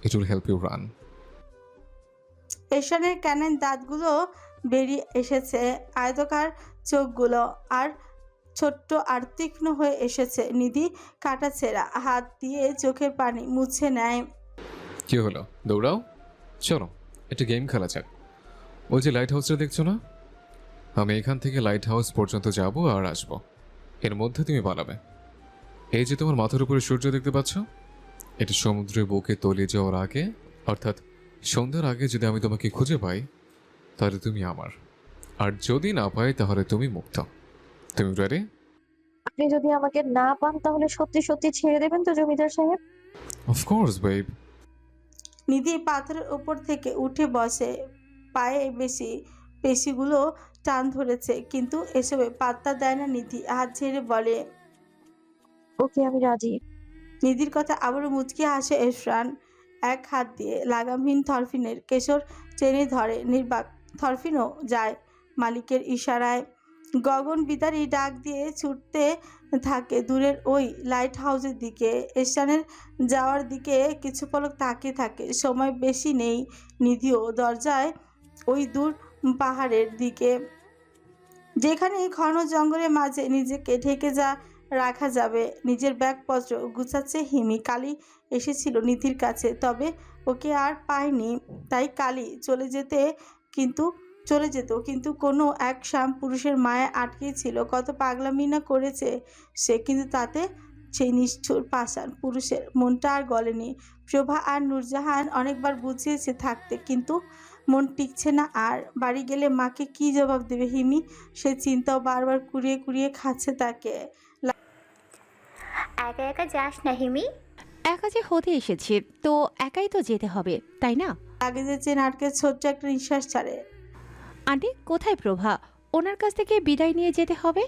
it will help you run. এরশানের কানের দাঁতগুলো বেরিয়ে এসেছে, আয়তকার চোখগুলো আর ছোট্ট আর তীক্ষ্ণ হয়ে এসেছে। নিধি কাটাছেঁড়া হাত দিয়ে চোখের পানি মুছে নেয়। কি হলো, দৌড়াও, চলো একটা গেম খেলা যাক। ওই যে লাইট হাউসটা দেখছো না, আমি এখান থেকে লাইট হাউস পর্যন্ত যাব আর আসবো, এর মধ্যে তুমি পালাবে। এই যে তোমার মাথার উপরে সূর্য দেখতে পাচ্ছ, এটা সমুদ্রের বুকে তলিয়ে যাওয়ার আগে, অর্থাৎ সন্ধ্যার আগে যদি আমি তোমাকে খুঁজে পাই তাহলে তুমি আমার, আর যদি না পাই তাহলে তুমি মুক্ত। তুমি রেডি? আপনি যদি আমাকে না পান তাহলে সত্যি সত্যি ছেড়ে দেবেন তো জমিদার সাহেব? Of course babe. নিধি পাথরের উপর থেকে উঠে বসে, পায়ে পেশিগুলো টান ধরেছে, কিন্তু এসবে পাত্তা দেয় না নিধি। হাত ছেড়ে বলে, ওকে আমি রাজি। নিধির কথা আবারও মুচকি হাসে এরশান। এক হাত দিয়ে লাগামহীন থরফিনের কেশর টেনে ধরে নির্বাক। থরফিনও যায় মালিকের ইশারায়। গগন বিদারী ডাক দিয়ে ছুটতে থাকে দূরের ওই লাইট হাউসের দিকে। এরশানের যাওয়ার দিকে কিছু পলক তাকিয়ে থাকে। সময় বেশি নেই। নিধিও দরজায় ওই দূর পাহাড়ের দিকে, যেখানে ঘন জঙ্গলের মাঝে নিজেকে ঢেকে রাখা যাবে। নিজের ব্যাগপত্র গুছাচ্ছে হিমি। কালি এসেছিল নিধির কাছে, তবে ওকে আর পায়নি, তাই কালি চলে যেত, কিন্তু কোনো এক শাম পুরুষের মায়া আটকেছিল। কত পাগলামি না করেছে সে, কিন্তু তাতে সেই নিষ্ঠুর পাষাণ পুরুষের মনটা আর গলেনি। প্রভা আর নূরজাহান অনেকবার বুঝিয়েছে থাকতে, কিন্তু মন টিকছে না আর। বাড়ি গেলে মাকে কি জবাব দেবে হিমি, সে চিন্তাও বারবার কুড়িয়ে কুড়িয়ে খাচ্ছে তাকে। একা একা যাস না হিমি। একা যে হতে এসেছি তো একাই তো যেতে হবে, তাই না? লাগেজের চেন আটকে ছোট্ট একটা নিঃশ্বাস ছাড়ে। আন্টি কোথায় প্রভা? ওনার কাছ থেকে বিদায় নিয়ে যেতে হবে।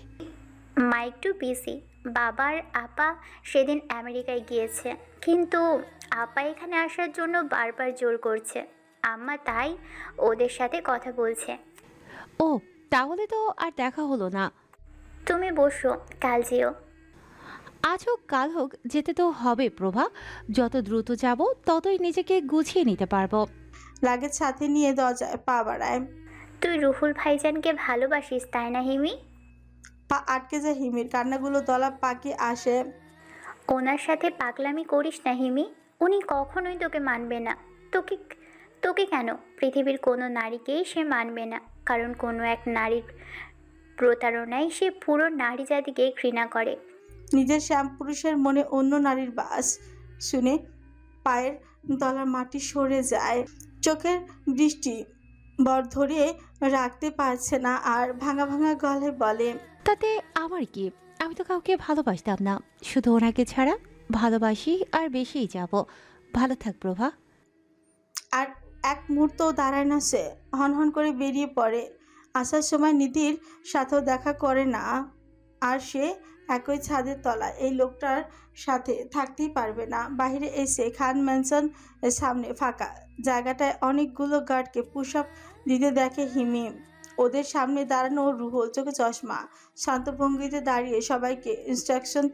মা একটু বিজি। বাবার আপা সেদিন আমেরিকায় গিয়েছে, কিন্তু আপা এখানে আসার জন্য বারবার জোর করছে। আম্মা তাই ওদের সাথে কথা বলছে। ও তাহলে তো আর দেখা হলো না। তুমি বসো, কাল যেও। আজ হোক কাল হোক যেতে তো হবে প্রভা। যত দ্রুত যাব ততই নিজেকে গুছিয়ে নিতে পারবো। লাগেজ সাথে নিয়ে দরজায় পা বাড়ায়। তুই রুহুল ভাইজানকে ভালোবাসিস তাই না হিমি? পা আটকে যায় হিমির। কান্নাগুলো দলা পাকিয়ে আসে। ওনার সাথে পাগলামি করিস না হিমি, উনি কখনোই তোকে মানবে না। তোকে কেন, পৃথিবীর কোনো নারীকেই সে মানবে না, কারণ কোনো এক নারীর প্রতারণায় সে পুরো নারী জাতিকে ঘৃণা করে। নিজের শ্যাম পুরুষের মনে অন্য নারীর বাস শুনে পায়ের তলার মাটি সরে যায়। চোখের দৃষ্টি বর ধরে রাখতে পারছে না আর ভাঙা ভাঙা গলায় বলে, তাতে আমার কি? আমি তো কাউকে ভালোবাসতাম না, শুধু ওনাকে ছাড়া। ভালোবাসি আর বেশিই যাব। ভালো থাক প্রভা। আর এক মুহূর্তও দাঁড়ায় না সে, হনহন করে বেরিয়ে পড়ে। আসার সময় নিধির সাথেও দেখা করে না, আর সে একই ছাদের তলায় এই লোকটার সাথে থাকতেই পারবে না। বাইরে এসে খান ম্যানশন এর সামনে ফাঁকা জায়গাটায় অনেকগুলো গার্ডকে পুশ আপ দিতে দেখে হিমি। ওদের সামনে দাঁড়ানো রুহুল, চোখে চশমা, শান্ত ভঙ্গিতে দাঁড়িয়ে সবাইকে ইনস্ট্রাকশন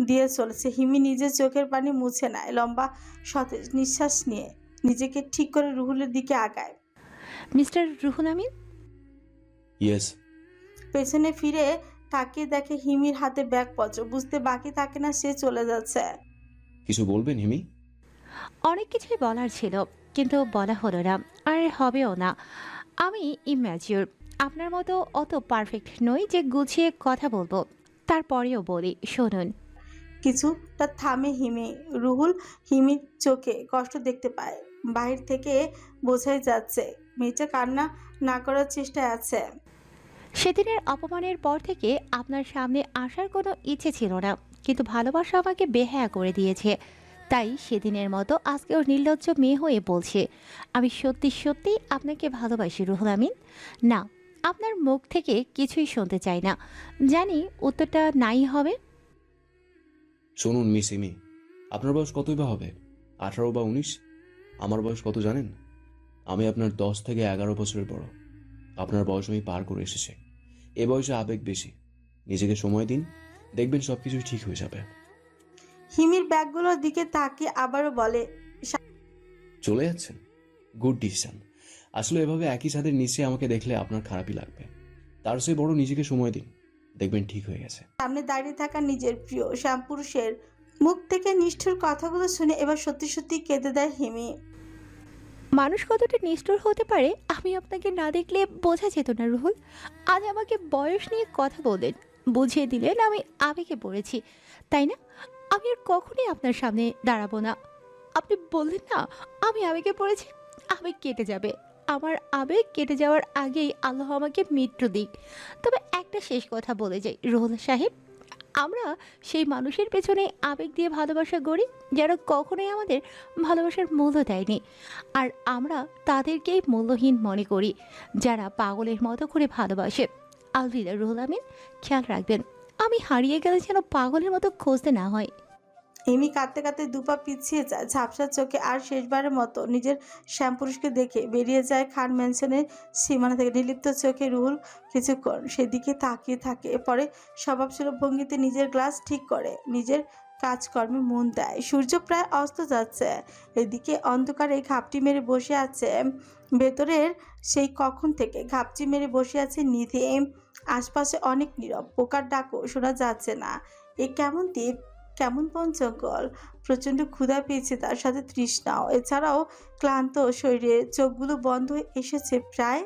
দিয়ে চলেছে। হিমি নিজের চোখের পানি মুছে নেয়, লম্বা সতেজ নিঃশ্বাস নিয়ে নিজেকে ঠিক করে রুহুলের দিকে আগায়। মিস্টার রুহুল আমিন। ইয়েস। পেছনে ফিরে তাকিয়ে দেখে হিমির হাতে ব্যাগপত্র। বুঝতে বাকি থাকে না সে চলে যাচ্ছে। কিছু বলবেন হিমি? অনেক কিছুই বলার ছিল, কিন্তু বলা হলো না, আর হবেও না। আমি ইম্যাচিওর, আপনার মতো অত পারফেক্ট নই যে গুছিয়ে কথা বলবো। তারপরেও বলি, শুনুন। কিছুটা থামে হিমি। রুহুল হিমির চোখে কষ্ট দেখতে পায়। বাহির থেকে বোঝাই যাচ্ছে মেয়েটা কান্না না করার চেষ্টায় আছে। সেদিনের অপমানের পর থেকে আপনার সামনে আসার কোনো ইচ্ছে ছিল না, কিন্তু ভালোবাসা আমাকে বেহায়া করে দিয়েছে। তাই সেদিনের মতো আজকেও নির্লজ্জ মেয়ে হয়ে বলছে, আমি সত্যি সত্যি আপনাকে ভালোবাসি রুহুল আমিন। না, আপনার মুখ থেকে কিছুই শুনতে চাই না। জানি উত্তরটা নাই হবে। শুনুন মিস হিমি, আপনার বয়স কতই বা হবে? 18 বা 19? আমার বয়স কত জানেন? আমি আপনার 10 থেকে 11 বছরের বড়। আপনার বয়স আমি পার করে এসেছি। এ বয়সে আবেগ বেশি। নিজেকে সময় দিন, দেখবেন সবকিছু ঠিক হয়ে যাবে। হিমির ব্যাগগুলোর দিকে তাকিয়ে আবারও বলে, চলে যাচ্ছেন? Good decision. আসলে এভাবে একই ছাদের নিচে আমাকে দেখলে আপনার খারাপই লাগবে। তার চেয়ে বড় নিজেকে সময় দিন, দেখবেন ঠিক হয়ে গেছে। সামনে দাঁড়িয়ে থাকা নিজের প্রিয় শ্যামপুরুষের মুখ থেকে নিষ্ঠুর কথাগুলো শুনে এবার সত্যি সত্যি কেঁদে দেয় হিমি। মানুষ কতটা নিষ্ঠুর হতে পারে আমি আপনাকে না দেখলে বোঝা যেত না রুহুল। আজ আমাকে বয়স নিয়ে কথা বললেন, বুঝিয়ে দিলেন আমি আবেগে পড়েছি, তাই না? আমি আর কখনোই আপনার সামনে দাঁড়াবো না। আপনি বললেন না আমি আবেগে পড়েছি, আবেগ কেটে যাবে। আমার আবেগ কেটে যাওয়ার আগেই আল্লাহ আমাকে মৃত্যু দিক। তবে একটা শেষ কথা বলে যাই রুহুল সাহেব, আমরা সেই মানুষের পেছনে আবেগ দিয়ে ভালোবাসা গড়ি যারা কখনোই আমাদের ভালোবাসার মূল্য দেয়নি, আর আমরা তাদেরকেই মূল্যহীন মনে করি যারা পাগলের মতো করে ভালোবাসে। আলবিদা রুহুল আমিন, খেয়াল রাখবেন আমি হারিয়ে গেলে যেন পাগলের মতো খুঁজতে না হয়। হিমি কাঁদতে কাঁদতে দুপা পিছিয়ে যায়, ঝাপসা চোখে। আর শেষবারের মতো নিজের শ্যামপুরুষকে দেখে বেরিয়ে যায় খান ম্যানশনের সীমানা থেকে। নির্লিপ্ত চোখে রুহুল কিছুক্ষণ সেদিকে তাকিয়ে থাকে, পরে স্বভাবসুলভ ভঙ্গিতে নিজের গ্লাস ঠিক করে নিজের কাজকর্মে মন দেয়। সূর্য প্রায় অস্ত যাচ্ছে। এদিকে অন্ধকারে ঘাপটি মেরে বসে আছে ভেতরের সেই কখন থেকে ঘাপটি মেরে বসে আছে নিধি। আশপাশে অনেক নীরব, পোকার ডাকও শোনা যাচ্ছে না। এ কেমন দ্বীপ, কেমন বন জঙ্গল। প্রচন্ড ক্ষুধা পেয়েছে, তার সাথে তৃষ্ণাও। এছাড়াও ক্লান্ত শরীরে চোখগুলো বন্ধ হয়ে এসেছে প্রায়।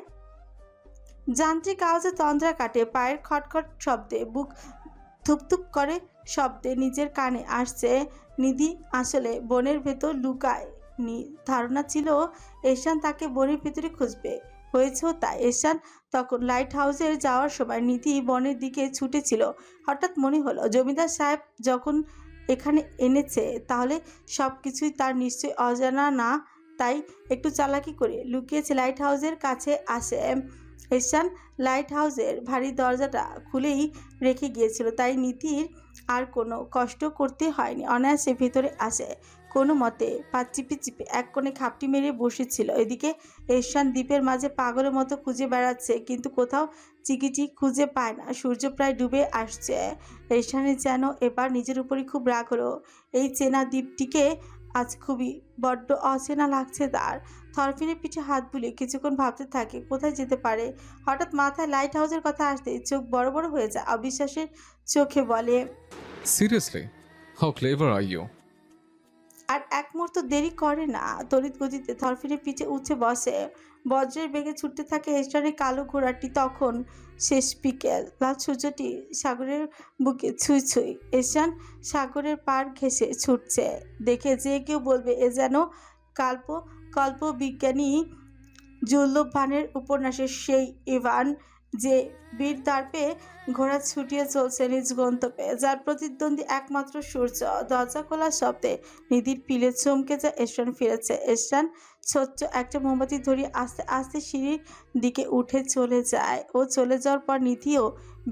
যান্ত্রিক আওয়াজে তন্দ্রা কাটে, পায়ের খটখট শব্দে, বুক ধুপধুপ করে শব্দে নিজের কানে আসছে। নিধি আসলে বনের ভেতর লুকায় নি। ধারণা ছিল এশান তাকে বনের ভেতরে খুঁজবে, হয়েছেও তাই। এশান তখন লাইট হাউসে যাওয়ার সময় নিধি বনের দিকে ছুটেছিল। হঠাৎ মনে হলো জমিদার সাহেব যখন এখানে এনেছে তাহলে সব কিছুই তার নিশ্চয়ই অজানা না। তাই একটু চালাকি করে লুকিয়েছে লাইট হাউসের কাছে আসে। এশান লাইট হাউসের ভারী দরজাটা খুলেই রেখে গিয়েছিল, তাই নিধির আর কোনো কষ্ট করতে হয়নি। অনায়াসে ভেতরে আসে কোনো মতে। পা চিপে চিপে এক কোণে খাপটি মেরে বসেছিল। এদিকে এশান দ্বীপের মাঝে পাগলের মতো খুঁজে বেড়াচ্ছে, কিন্তু কোথাও চিকিটি খুঁজে পায় না। সূর্য প্রায় ডুবে আসছে। এশানের যেন এবার নিজের উপরই খুব রাগ হলো। এই চেনা দ্বীপটিকে আজ খুবই বড্ড অচেনা লাগছে তার। থরফিরে পিঠে হাত বুলিয়ে কিছুক্ষণ ভাবতে থাকে কোথায় যেতে পারে। হঠাৎ মাথায় লাইট হাউসের কথা আসতেই চোখ বড় বড় হয়ে যায়। অবিশ্বাসের চোখে বলে, seriously, how clever are you? আর এক মুহূর্ত দেরি করে না, তড়িৎ গতিতে থরফিরে পিঠে উঠে বসে। বজ্রের বেগে ছুটতে থাকে এশানের কালো ঘোড়াটি। তখন শেষ বিকেল, লাল সূর্যটি সাগরের বুকে ছুঁই ছুঁই। এশান সাগরের পার ঘেঁষে ছুটছে দেখে যে কেউ বলবে এ যেন কল্প বিজ্ঞানী জুল্লুভ ভানের উপন্যাসের সেই ইভান যে বীর তারপে ঘোড়া ছুটিয়ে চলছে নিজ গন্তব্যে, যার প্রতিদ্বন্দ্বী একমাত্র সূর্য। দরজা খোলার শব্দে নিধির পিলে চমকে যায়। এশান ফিরেছে। এশান ছোট্ট একটা মোমবাতি ধরিয়ে আস্তে আস্তে সিঁড়ির দিকে উঠে চলে যায়। ও চলে যাওয়ার পর নিধিও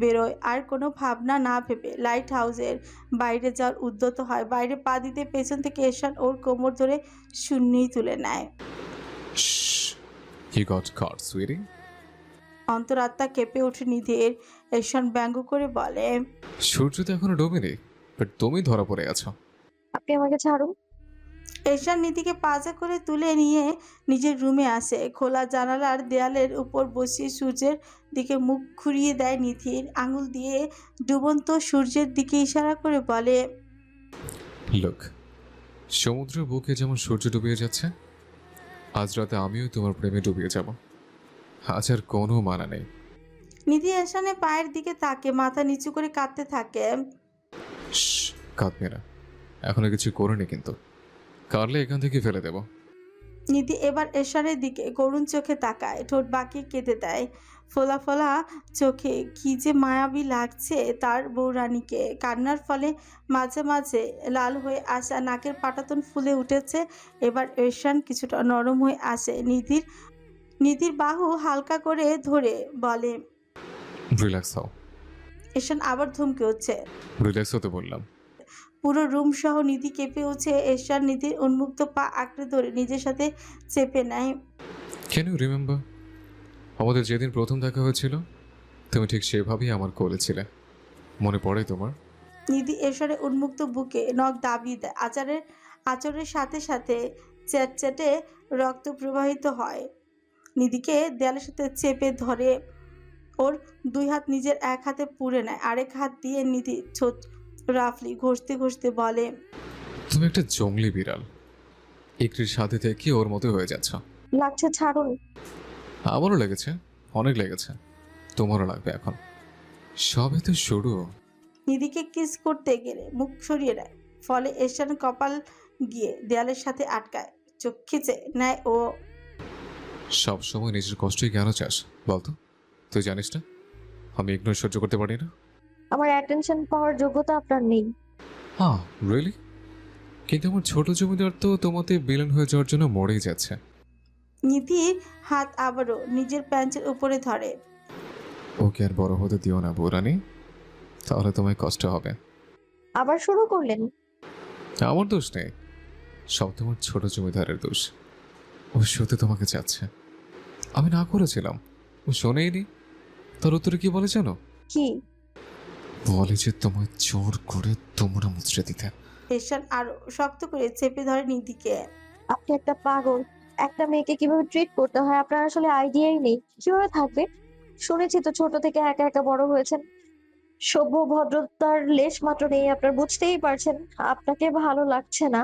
বেরোয়, আর কোনো ভাবনা না ভেবে লাইট হাউসের বাইরে যাওয়ার উদ্যত হয়। বাইরে পা দিতে পেছন থেকে এশান ওর কোমর ধরে শূন্যই তুলে নেয়। হি গট কট সুইটি। অন্তরাত্মা কেঁপে ওঠে নিধির। এশান ব্যঙ্গ করে বলে, সূর্য তো এখনো ডোবেনি, বাট তুমি ধরা পড়ে আছো। আপনি আমাকে ছাড়ুন। এশান নিধিকে পাজা করে তুলে নিয়ে নিজের রুমে আসে। খোলা জানালার দেয়ালের উপর বসিয়ে সূর্যের দিকে মুখ ঘুরিয়ে দেয় নিধির। আঙুল দিয়ে ডুবন্ত সূর্যের দিকে ইশারা করে বলে, লুক, সমুদ্রের বুকে যেমন সূর্য ডুবিয়ে যাচ্ছে, আজ রাতে আমিও তোমার প্রেমে ডুবিয়ে যাব। আজ আর কোনো মানা নেই। নিধি এশানের পায়ের দিকে তাকে মাথা নিচু করে কাঁদতে থাকে। কাঁদবে না, এখনো কিছু করিনি, কিন্তু কাঁদলে এখান থেকে ফেলে দেব। নিধি এবার এশানের দিকে করুণ চোখে তাকায়, ঠোঁট বাঁকিয়ে কেঁদে দেয়। ফোলা ফোলা চোখে কি যে মায়াবী লাগছে তার বউরানীকে। কান্নার ফলে মাঝে মাঝে লাল হয়ে আসা নাকের পাটাতন ফুলে উঠেছে। এবার এশান কিছুটা নরম হয়ে আসে। নিধির বাহু হালকা করে ধরে বলে, রিল্যাক্স হও। এশান আবার ধমকে উঠছে। রিল্যাক্স হতে বললাম। পুরো রুম সহ নিধি কেঁপে উঠছে। এশান নিধির উন্মুক্ত পা আঁকড়ে ধরে নিজের সাথে চেপে নেয়। ক্যান ইউ রিমেম্বার, আমাদের যেদিন প্রথম দেখা হয়েছিল তুমি ঠিক সেভাবেই আমার কোলে ছিলে, মনে পড়ে তোমার? নিধি এশারে উন্মুক্ত বুকে নখ দাবিয়ে দেয়। আচরের সাথে সাথে চ্যাটচ্যাটে রক্ত প্রবাহিত হয়। নিধিকে দেয়ালের সাথে চেপে ধরে ওর দুই হাত নিজের এক হাতে পুড়ে নেয়। আরেক হাত দিয়ে নিধি ছোট রাফলি ঘষতে ঘষতে বলে, তুমি একটা জঙ্গলি বিড়াল, একটির সাথে থেকে ওর মতো হয়ে যাচ্ছ। লাগছে, ছাড়ুন। আমারও লেগেছে, অনেক লেগেছে, তোমারও লাগবে এখন। সবে তো শুরু। নিধিকে কিস করতে গেলে মুখ সরিয়ে নেয়, ফলে এশান কপাল গিয়ে দেয়ালের সাথে আটকায়। চোখ খিচে নেয় ও। সব সময় নিজের কষ্টই কেন চাস বলতো? তুই জানিস না আমি ইগনোর সহ্য করতে পারি না। আমার অ্যাটেনশন পাওয়ার যোগ্যতা আপনার নেই। হ্যাঁ রিয়েলি? কিন্তু আমার ছোট জমিদার তো তোমাতে বিলেন হয়ে যাওয়ার জন্য মরেই যাচ্ছে। নিধির হাত আবারও নিজের প্যান্টের উপরে ধরে। ওকে আর বড় হতে দিও না বউরানী, তাহলে তোমায় কষ্ট হবে। আবার শুরু করলেন। আমার দোষ নেই, সব তোমার ছোট জমিদারের দোষ। ও শুতে তোমাকে চাচ্ছে, আমি না করেছিলাম, ও শোনেইনি। তার উত্তরে কি বলে জানো? কি বলে যে তোমায় জোর করে তোমরা মুচড়ে দিতে। এশান আরো শক্ত করে চেপে ধরে নিধিকে। আপনি একটা পাগল। একটা মেয়েকে কিভাবে ট্রিট করতে হয় আপনার আসলে আইডিয়াই নেই। কিভাবে থাকবে? শুনেছি তো ছোট থেকে একা একা বড় হয়েছেন, সভ্য ভদ্রতার লেশ মাত্র নেই আপনার, বুঝতেই পারছেন আপনাকে ভালো লাগছে না,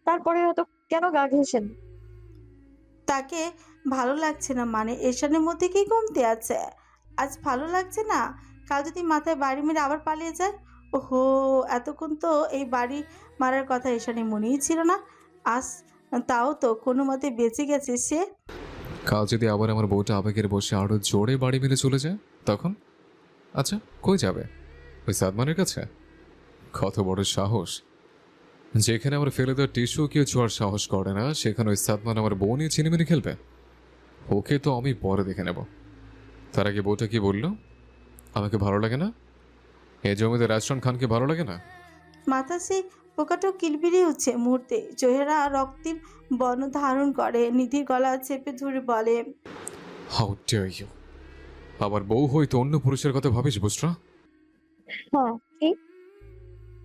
তারপরে হয়তো কেন গা ঘেঁষেন? তাকে ভালো লাগছে না মানে এশানের মধ্যে কি কমতে আছে? আজ ভালো লাগছে না, কাল যদি মাথায় বাড়ি মেরে আবার পালিয়ে যায়। ওহো, এতক্ষণ তো এই বাড়ি মারার কথা এশানে মনেই ছিল না। আজ তাও তো কোনো মতে বেঁচে গেছে সে। কাল যদি আবার আমার বউটা আবেগের বসে আরো জোরে বাড়ি মেরে চলে যায় তখন? আচ্ছা কই যাবে? ওই সাদমানের কাছে? কত বড় সাহস! যেখানে আমার ফেলে দেওয়া টিস্যু কেউ ছোঁয়ার সাহস করে না, সেখানে ওই সাদমান আমার বউ নিয়ে চিনিমিনি খেলবে। ওকে তো আমি পরে দেখে নেব। তার আগে বউটা কি বললো? আমাকে ভালো লাগে না? এই জমিতে রেস্টুরেন্ট খানকে ভালো লাগে না? মাথা সেই পোকাটো কিলবিলি উঠছে মুহূর্তে, চেহারা রক্তিম বর্ণ ধারণ করে। নিধির গলা চেপে ধরে বলে, হাউ ডেয়ার ইউ! আমার বউ হয়তো অন্য পুরুষের কথা ভাবিস বুসরা? হ্যাঁ, কি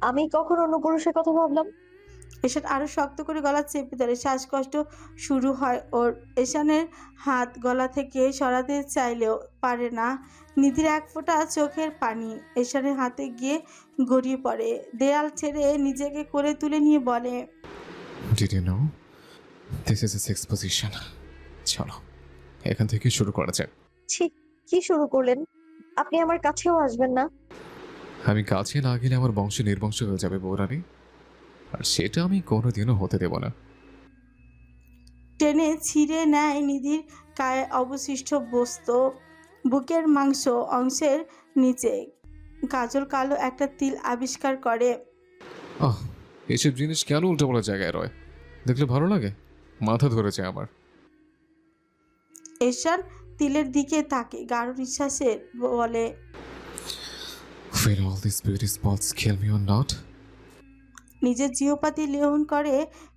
আমি কখন অন্য পুরুষের কথা ভাবলাম? এশান আরো শক্ত করে গলা চেপে ধরে। শ্বাসকষ্ট শুরু হয় ওর। এশানের হাত গলা থেকে সরাতে চাইলেও পারে না। নিধির এক ফোঁটা চোখের পানি এশানের হাতে গিয়ে গড়িয়ে পড়ে। দেয়াল ছেড়ে নিজেকে করে তুলে নিয়ে বলে, Did you know this is a sex position? চলো এখান থেকে শুরু করা যাক। ছি, কি শুরু করলেন? আপনি আমার কাছেও আসবেন না। আমি কাছে না গেলে আমার বংশ নির্বংশ হয়ে যাবে বৌরানী, আর সেটা আমি কোনোদিনও হতে দেব না। টেনে ছিঁড়ে নেয় নিধির গায়ে অবশিষ্ট বস্তু। বুকের মাংস অংশের নিচে কাজল কালো একটা তিল আবিষ্কার করে। আহ, এসব জিনিস কেন উল্টোপাল্টা জায়গায় রয়? দেখলে ভালো লাগে? মাথা ধরেছে আমার। এশান তিলের দিকে তাকে গাঢ় নিঃশ্বাসে বলে, Will all these beauty spots kill me or not? নিজের জিহ্বাতি লেহন করে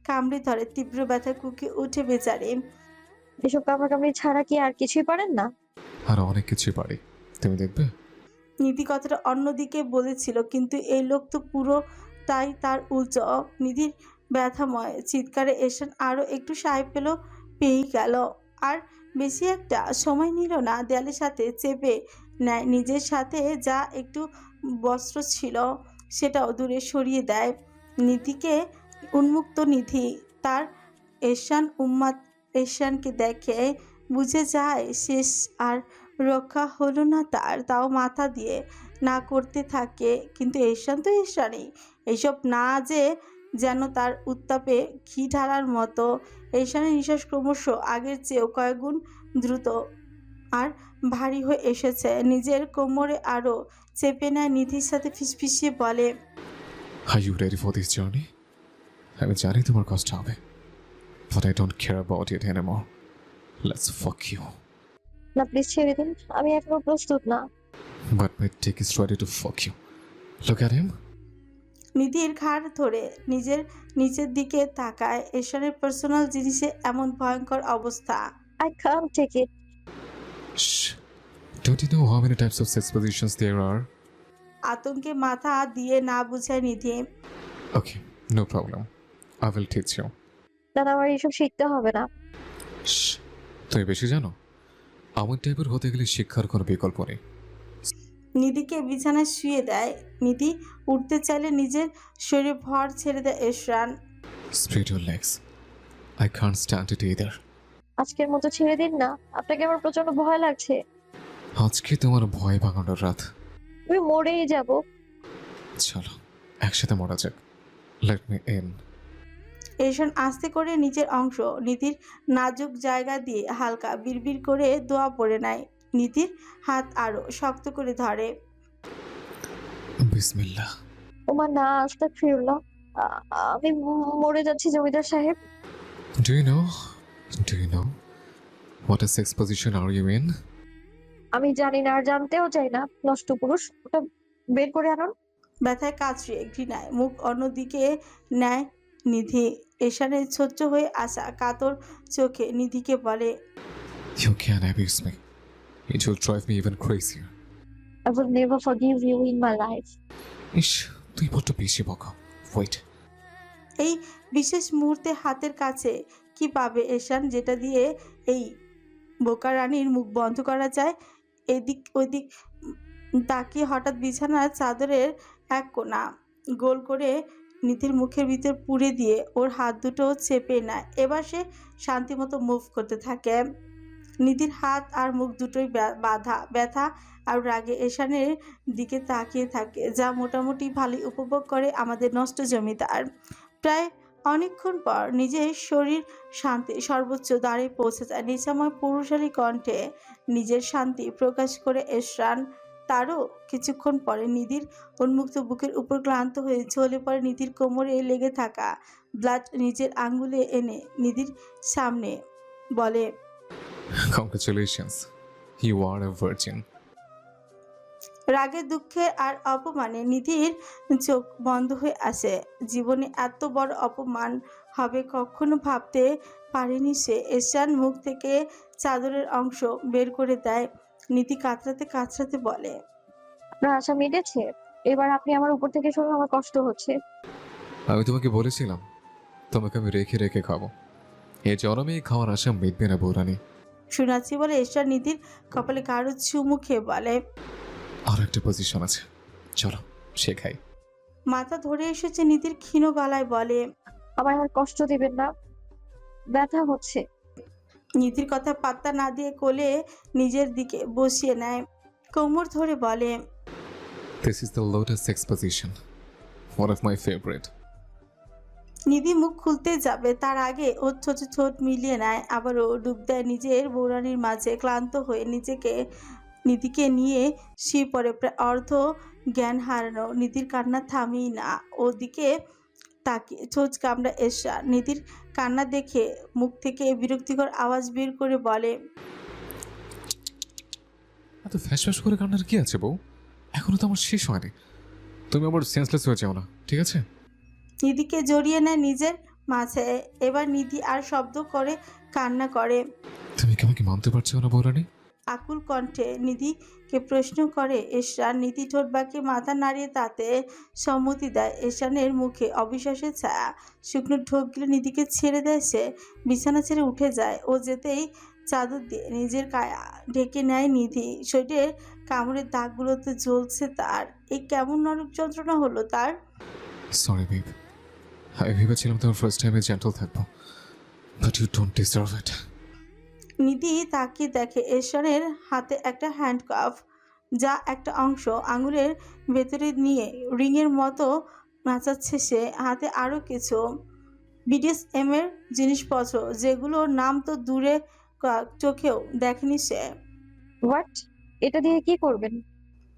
কামড়ে ধরে। তীব্র ব্যথা কুকে উঠে বেচারে। এসব কামড়াকামড়ি ছাড়া কি আর কিছুই পারেন না? আর অনেক কিছুই পারি, তুমি দেখবে। নিধি কথাটা অন্যদিকে বলেছিল, কিন্তু এই লোক তো পুরো তাই তার উল্টো। নিধির ব্যথাময় চিৎকারে এশান আরো একটু সায় পেয়েই গেল। আর বেশি একটা সময় নিল না, দেয়ালের সাথে চেপে নেয়। নিজের সাথে যা একটু বস্ত্র ছিল সেটাও দূরে সরিয়ে দেয়। নিধিকে উন্মুক্ত নিধি তার এশানকে দেখে বুঝে যায় শেষ, আর রক্ষা হলো না তার। তাও মাথা দিয়ে না করতে থাকে, কিন্তু এশান তো এশানই। এইসব না যেন তার উত্তাপে ঘি ঢালার মতো। এশানের নিঃশ্বাস ক্রমশ আগের চেয়েও কয়েকগুণ দ্রুত আর ভারী হয়ে এসেছে। নিজের কোমরে আরো চেপে নেয় নিধির সাথে ফিসফিসিয়ে বলে, Are you ready for this journey? আমি জানি তোমার কষ্ট হবে, but I don't care about it anymore. Let's fuck you. না প্লিজ ছেড়ে দিন, আমি এখনো প্রস্তুত না। But my dick is ready to fuck you. Look at him. নিধির ঘাড় ধরে নিজের নিচের দিকে তাকায়। এশানের পার্সোনাল জিনিসে এমন ভয়ঙ্কর অবস্থা। I can't take it. Shh. Don't you know how many types of sex positions there are? আতঙ্কে মাথা দিয়ে না বুঝায় নিধি। Okay, no problem. I will teach you. দাদা আমার এসব শিখতে হবে না। Shh. তুমি বেশি জানো? আমার টাইপের হতে গেলে শিক্ষার কোনো বিকল্প নেই। নিধিকে বিছানায় শুয়ে দেয়। নিধি উঠতে চাইলে নিজের শরীরে ভর ছেড়ে দেয় এশরান। Spread your legs. I can't stand it either. আজকের মতো ছেড়ে দিন না, আপনাকে আমার প্রচন্ড ভয় লাগছে। আজকে তোমার ভয় ভাঙানোর রাত। আমি মরেই যাব। চলো একসাথে মরা যাক। Let me in. এশরান আস্তে করে নিজের অংশ নিধির নাজুক জায়গা দিয়ে হালকা বিড়বিড় করে দোয়া পড়ে নেয়। নিধির হাত আরো শক্ত করে ধরে। বিসমিল্লাহ। ওমা না, আস্তাগফিরুল্লাহ। আমি মরে যাচ্ছি জমিদার সাহেব। Do you know what a sex position are you in? আমি জানি না আর জানতেও চাই না। নষ্ট পুরুষ, ওটা বের করে আনুন। ব্যথায় কাতরিয়ে ঘৃণায় মুখ অন্যদিকে নেয় নিধি। এশানের ছোট্ট হয়ে আসা কাতর চোখে নিধিকে বলে, You can't abuse me. It will drive me even crazier. I will never forgive you in my life. ইস, তুই বড্ড বেশি বকা। Wait. এই বিশেষ মুহূর্তে হাতের কাছে কি পাবে এশান, যেটা দিয়ে এই বোকা রানীর মুখ বন্ধ করা যায়? এদিক ওদিক তাকিয়ে হঠাৎ বিছানার চাদরের এক কোণা গোল করে নিধির মুখের ভিতর পুড়ে দিয়ে ওর হাত দুটো চেপে নেয়। এবার সে শান্তিমতো মুভ করতে থাকে। নিধির হাত আর মুখ দুটোই বাধা। ব্যথা আর রাগে এশানের দিকে তাকিয়ে থাকে, যা মোটামুটি ভালোই উপভোগ করে আমাদের নষ্ট জমিদার। প্রায় অনেকক্ষণ পর নিজের শরীর শান্তি সর্বোচ্চ দ্বারে পৌঁছে যায়। নিশাময় পুরুষালী কণ্ঠে নিজের শান্তি প্রকাশ করে এশরান। তারও কিছুক্ষণ পরে নিধির উন্মুক্ত বুকের উপর ক্লান্ত হয়ে ঝলে পড়ে নিধির কোমরে লেগে থাকা ব্লাড নিজের আঙ্গুলে এনে নিধির সামনে বলে, Congratulations. You are a virgin. রাগে দুঃখে আর অপমানে নিধির চোখ বন্ধ হয়ে আসে। জীবনে এত বড় অপমান হবে কখনো ভাবতে পারেনি সে। এশান মুখ থেকে চাদরের অংশ বের করে দেয়। নিধি কাতরাতে কাতরাতে বলে, আপনার আশা মিটেছে? এবার আপনি আমার উপর থেকে শুনুন, আমার কষ্ট হচ্ছে। আমি তোমাকে বলেছিলাম তোমাকে আমি রেখে রেখে খাবো। এ জনমে খাওয়ার আশা মিটবে না বৌরানী। শোনাচ্ছি বলে এশান নিধির কপালে কারো চুমু খেয়ে বলে, আর একটা পজিশন আছে, চলো শেখাই। মাথা ধরে এসেছে নিধির ক্ষীণ গলায় বলে, আমার আর কষ্ট দিবেন না, ব্যথা হচ্ছে। নিধির কথা পাত্তা না দিয়ে কোলে নিজের দিকে বসিয়ে নেয়। কোমর ধরে বলে, This is the lotus sex position, one of my favorite. নিধি মুখ খুলতে যাবে তার আগে ওর ছোট ছোট মিলিয়ে নেয়, আবারও ডুব দেয় নিজের বৌরানির মাঝে। ক্লান্ত হয়ে নিজেকে নিধিকে নিয়ে শুয়ে পড়ে, প্রায় অর্ধ জ্ঞান হারানো। নিধির কান্না থামেই না, ওদিকে তাকিয়ে চোখ কামড়া এরশান। নিধির কান্না দেখে মুখ থেকে বিরক্তিকর আওয়াজ বের করে বলে, এত ফ্যাস করে কান্নার কি আছে বউ? এখনো তো আমার শেষ হয়নি। তুমি আবার সেন্সলেস হয়ে যাও না, ঠিক আছে? নিধিকে জড়িয়ে নেয় নিজের মাঝে। এবার নিধি আর শব্দ করে কান্না করে। তুমি কি আমাকে মানতে পারছো না বৌরানী? আকুল কণ্ঠে নিধিকে প্রশ্ন করে এরশান। নিধি ঠোঁট বাঁকিয়ে মাথা নাড়িয়ে তাতে সম্মতি দেয়। এরশানের মুখে অবিশ্বাসের ছায়া। শুকনো ঢোক গিলে নিধিকে ছেড়ে দেয় সে। বিছানা ছেড়ে উঠে যায়। ও যেতেই চাদর দিয়ে নিজের কায়া ঢেকে নেয় নিধি। শরীরের কামড়ের দাগগুলোতে জ্বলছে তার। এই কেমন নরক যন্ত্রণা হলো তার। সরি বেব, আমি ভেবেছিলাম তোমার ফার্স্ট টাইমে জেন্টল থাকবো, but you don't deserve it. Nidhi তাকিয়ে দেখে এরশানের হাতে একটা হ্যান্ডকাফ, যা একটা অংশ আঙুলের ভেতরে নিয়ে রিংয়ের মতো নাচাচ্ছে সে। হাতে আরও কিছু BDSM এর জিনিসপত্র, যেগুলোর নাম তো দূরে চোখেও দেখেনি সে। হোয়াট? এটা দিয়ে কি করবেন?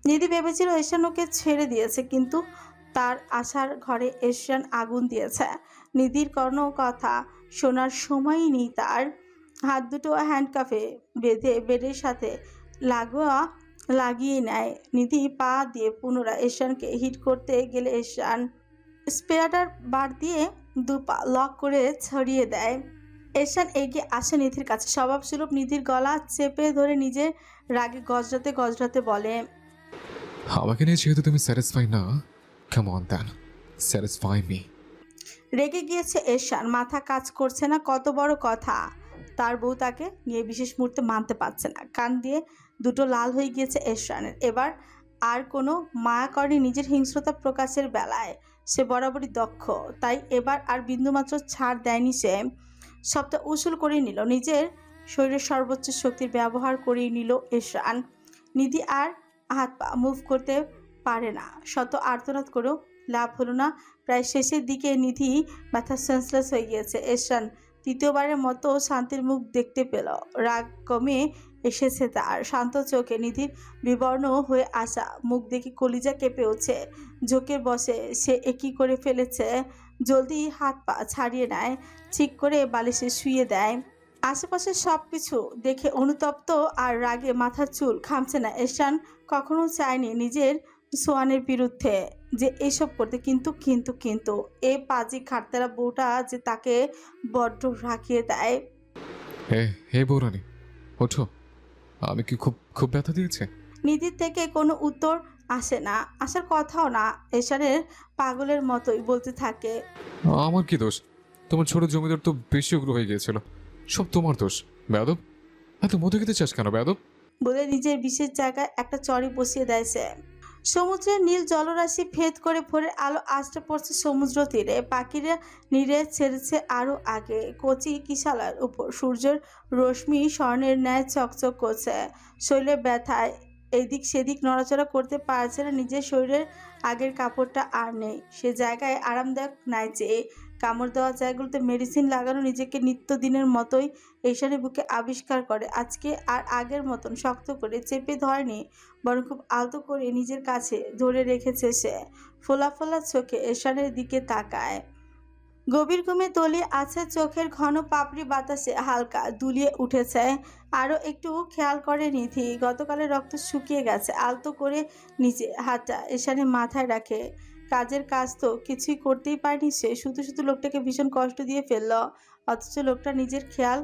নিধি ভেবেছিল এরশান ওকে ছেড়ে দিয়েছে, কিন্তু তার আশার ঘরে এরশান আগুন দিয়েছে। নিধির কোনো কথা শোনার সময়ই নেই তার। হাত দুটো হ্যান্ডকাফে বেঁধে বেডের সাথে লাগিয়ে নেয়। নিধি পা দিয়ে পুনরায় এরশানকে হিট করতে গেলে এরশান স্পেয়ারটার বার দিয়ে দু পা লক করে ছড়িয়ে দেয়। এরশান এগিয়ে আসে নিধির কাছে। স্বভাবস্বরূপ নিধির গলা চেপে ধরে নিজের রাগে গজরাতে গজরাতে বলে, আমাকে নিয়ে যেহেতু তুমি স্যাটিসফাই না, come on then, satisfy me. রেগে গিয়েছে এরশান, মাথা কাজ করছে না। কত বড় কথা, তার বউ তাকে নিয়ে বিশেষ মুহূর্তে মানতে পারছে না। কান দিয়ে দুটো লাল হয়ে গিয়েছে এরশানের। এবার আর কোনো মায়া করেনি নিজের হিংস্রতা প্রকাশের বেলায়। সে বরাবরই দক্ষ, তাই এবার আর বিন্দুমাত্র ছাড় দেয়নি সে। সবটা উসুল করে নিল, নিজের শরীরের সর্বোচ্চ শক্তির ব্যবহার করেই নিল এরশান। নিধি আর হাত পা মুভ করতে পারে না। শত আর্তনাদ করেও লাভ হলো না। প্রায় শেষের দিকে নিধি ব্যথা সেন্সলেস হয়ে গিয়েছে। এরশান তৃতীয়বারের মতো শান্তির মুখ দেখতে পেল। রাগ কমে এসেছে তার। শান্ত চোখে নিধির বিবর্ণ হয়ে আসা মুখ দেখে কলিজা কেঁপে উঠছে। ঝোঁকের বসে সে একই করে ফেলেছে। জলদি হাত পা ছাড়িয়ে নেয়, ঠিক করে বালিশে শুয়ে দেয়। আশেপাশে সব কিছু দেখে অনুতপ্ত আর রাগে মাথার চুল খামছে না। এরশান কখনো চায়নি নিজের সোয়ানের বিরুদ্ধে যে এইসব করতে, কিন্তু এ পাজি খাটতারা বউটা যে তাকে বড্ড রাখিয়ে দেয়। হে বৌরানী, ওঠো। আমি কি খুব খুব ব্যথা দিয়েছে? নিধির থেকে কোনো উত্তর আসে না, আসার কথাও না। এরশানের পাগলের মতোই বলতে থাকে, আমার কি দোষ? তোমার ছোট জমিদার তো বেশি উগ্র হয়ে গিয়েছিল, সব তোমার দোষ। বেয়াদব, এত মধু খেতে চাস কেন বেয়াদব? বলে নিজের বিশেষ জায়গায় একটা চড়ি বসিয়ে দেয় সে। সমুদ্রের নীল জলরাশি ভেদ করে ভোরের আলো আসতে পড়ছে সমুদ্র তীরে। পাখিরা নীড়ে ছেড়েছে আরো আগে। কচি কিশালার উপর সূর্যের রশ্মি স্বর্ণের ন্যায় চকচক করছে। শরীরে ব্যথায় এদিক সেদিক নড়াচড়া করতে পারছে না। নিজের শরীরের আগের কাপড়টা আর নেই। সে জায়গায় আরামদায়ক নাই যে। কামড় দেওয়া জায়গাগুলোতে মেডিসিন লাগানো নিজেকে নিত্যদিনের মতোই এরশানের বুকে আবিষ্কার করে। আজকে আর আগের মতন শক্ত করে চেপে ধরেনি, বরং খুব আলতো করে নিজের কাছে ধরে রেখেছে সে। ফোলা ফোলা চোখে এরশানের দিকে তাকায়। গভীর ঘুমে তলিয়ে আছে চোখের ঘন পাপড়ি, বাতাসে হালকা দুলিয়ে উঠেছে। আরও একটু খেয়াল করে নিধি, গতকালের রক্ত শুকিয়ে গেছে। আলতো করে নিচে হাতটা এরশানের মাথায় রাখে। কাজের কাজ তো কিছুই করতেই পারেনি সে, শুধু লোকটাকে ভীষণ কষ্ট দিয়ে ফেলল। অথচ লোকটা নিজের খেয়াল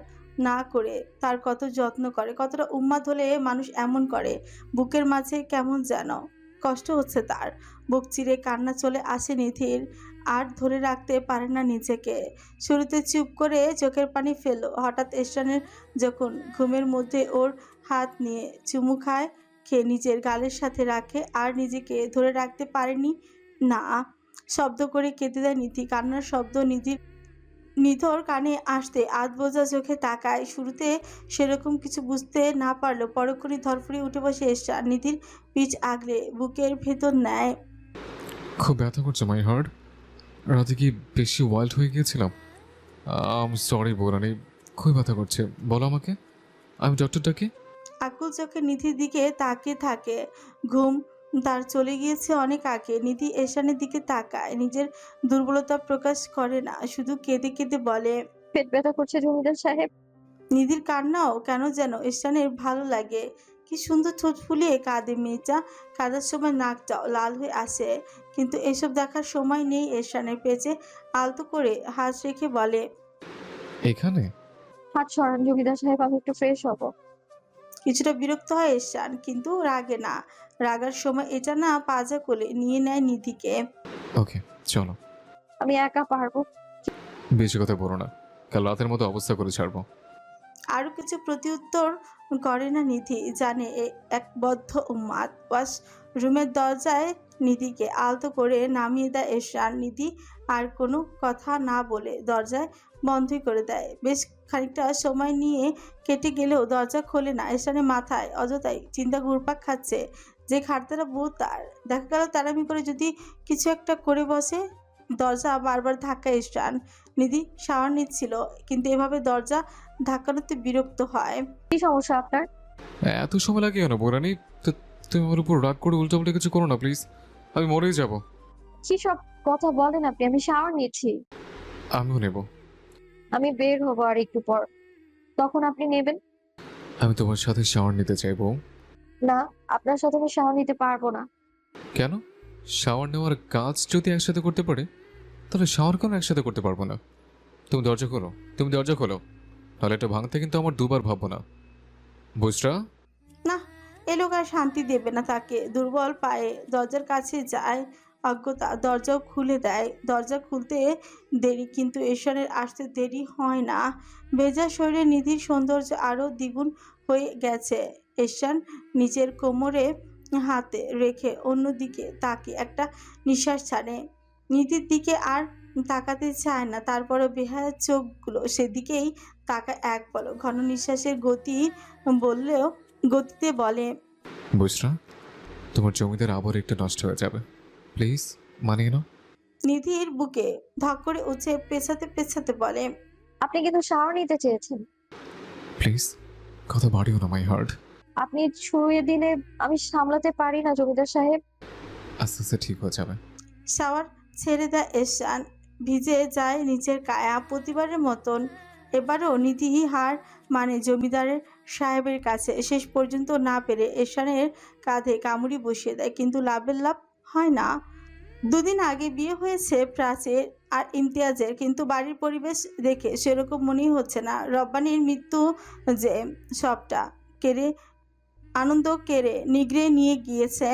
না করে তার কত যত্ন করে। কতটা উন্মাদ হলে মানুষ এমন করে। বুকের মাঝে কেমন যেন কষ্ট হচ্ছে তার। বুক চিরে কান্না চলে আসে নিধির। আর ধরে রাখতে পারে না নিজেকে। শুরুতে চুপ করে চোখের পানি ফেলল। হঠাৎ এরশানের যখন ঘুমের মধ্যে ওর হাত নিয়ে চুমু খায়, খেয়ে নিজের গালের সাথে রাখে, আর নিজেকে ধরে রাখতে পারেনি না। শব্দ করে কেঁদে দেয় নিধি। কান্নার শব্দ নিধর কানে আসতে আধ বোঝা চোখে তাকায়। শুরুতে সেরকম কিছু বুঝতে না পারলেও পরক্ষণই ধরফড়িয়ে উঠে বসে এরশান নিধির পিঠ আগলে বুকের ভেতর নেয়। খুব ব্যথা করছে মাই হার্ট। রাতে কি বেশি ওয়াইল্ড হয়ে গিয়েছিলাম? সরি বৌরানী, খুবই ব্যথা করছে। বলো আমাকে, আমি ডক্টরটাকে। আকুল চোখে নিধির দিকে তাকিয়ে থাকে। ঘুম তার চলে গিয়েছে অনেক আগে। নিধি এশানের দিকে তাকায়, নিজের দুর্বলতা প্রকাশ করে না, শুধু কেঁদে কেঁদে বলে। পেট ব্যথা করছে জমিদার সাহেব। নিধির কান্নাও কেন যেন এশানের ভালো লাগে। কি সুন্দর ঠোঁট ফুলিয়ে কাঁদে মেয়েটা, কাঁদার সময় নাকটাও লাল হয়ে আসে। কিন্তু এসব দেখার সময় নেই এশানের। পেঁচে আলতো করে হাত রেখে বলে, এখানে হাত সরান জমিদার সাহেব, আমি একটু ফ্রেশ হব। কিছুটা বিরক্ত হয় এশান, কিন্তু রাগে না। রাগার সময় এটা না পাজা কোলে নিয়ে নেয় নিধিকে। ওকে চলো। আমি একা পারবো। বেশি কথা বলো না, কাল রাতের মতো অবস্থা করে ছাড়বো। আরো কিছু প্রতিউত্তর করে না নিধি, জানে এক বদ্ধ উন্মাদ। ওয়াশ রুমের দরজায় নিধিকে আলতো করে নামিয়ে দেয় এশান। নিধি আর কোনো কথা না বলে দরজায় বন্ধই করে দেয়। বেশ খানিকটা সময় নিয়ে কেটে গেলেও দরজা খোলে না। এশানের মাথায় অযথাই চিন্তা ঘুরপাক খাচ্ছে, যে খাটতারা বউ তার। দেখা গেল তাড়ামি করে যদি কিছু একটা করে বসে। দরজা বারবার ধাক্কা এশান। নিধি শাওয়ার নিচ্ছিল, কিন্তু এভাবে দরজা ধাক্কানোতে বিরক্ত হয়। কি সমস্যা আপনার? এত সময় লাগে কেন বোরানি? তুমি আমার উপর রাগ করে উল্টাপাল্টা কিছু করো না প্লিজ, আমি মরেই যাব। কি সব কথা বলেন আপনি? আমি শাওয়ার নিচ্ছি। আমিও নেব। আমি বের হবো আর একটু পর, তখন আপনি নেবেন। আমি তোমার সাথে শাওয়ার নিতে চাইবো। না, আপনার সাথে আমি শাওয়ার নিতে পারবো না। কেন? শাওয়ার নেওয়ার কাজ যদি একসাথে করতে পারে, তাহলে শাওয়ার কেন একসাথে করতে পারবো না? তুমি দরজা খোলো, তুমি দরজা খোলো, তাহলে এটা ভাঙতে কিন্তু আমার দুবার ভাববো না, বুঝরা? না, এ লোক আর শান্তি দেবে না তাকে। দুর্বল পায়ে দরজার কাছে যায়। অজ্ঞতা দরজাও খুলে দেয়। দরজা খুলতে দেরি, কিন্তু এশানের আসতে দেরি হয় না। ভেজা শরীরে নিধির সৌন্দর্য আরও দ্বিগুণ হয়ে গেছে। এশান নিচের কোমরে হাতে রেখে অন্যদিকে তাকিয়ে একটা নিঃশ্বাস ছাড়ে। নিধির দিকে আর তাকাতে চায় না, তারপরে বেহায়া চোখগুলো সেদিকেই তাকায় এক পলক। ঘন নিঃশ্বাসের বললেও গতিতে বলে, বুঝরা, তোমার জমিদার আবার একটু নষ্ট হয়ে যাবে, প্লিজ মানিয়ে নাও। নিধির বুকে ধক করে উঠে পেছাতে পেছাতে বলে, আপনি কিন্তু শাওয়ার নিতে চেয়েছেন। প্লিজ কথা বাড়িও না মাই হার্ট। আপনি ছুঁয়ে দিলে আমি সামলাতে পারি না জমিদার সাহেব। আস্তে আস্তে ঠিক হয়ে যাবে। শাওয়ার ছেড়ে দেয় এশান। ভিজে যায় নিচের কায়া প্রতিবারের মতন। এবারও নিধি হার মানে জমিদারের সাহেবের কাছে। শেষ পর্যন্ত না পেরে এশানের কাঁধে কামড়ি বসিয়ে দেয়, কিন্তু লাভের লাভ হয় না। দুদিন আগে বিয়ে হয়েছে প্রাচীর আর ইমতিয়াজের, কিন্তু বাড়ির পরিবেশ দেখে সেরকম মনেই হচ্ছে না। রব্বানির মৃত্যু যে সবটা কেড়ে আনন্দ কেড়ে নিগড়ে নিয়ে গিয়েছে।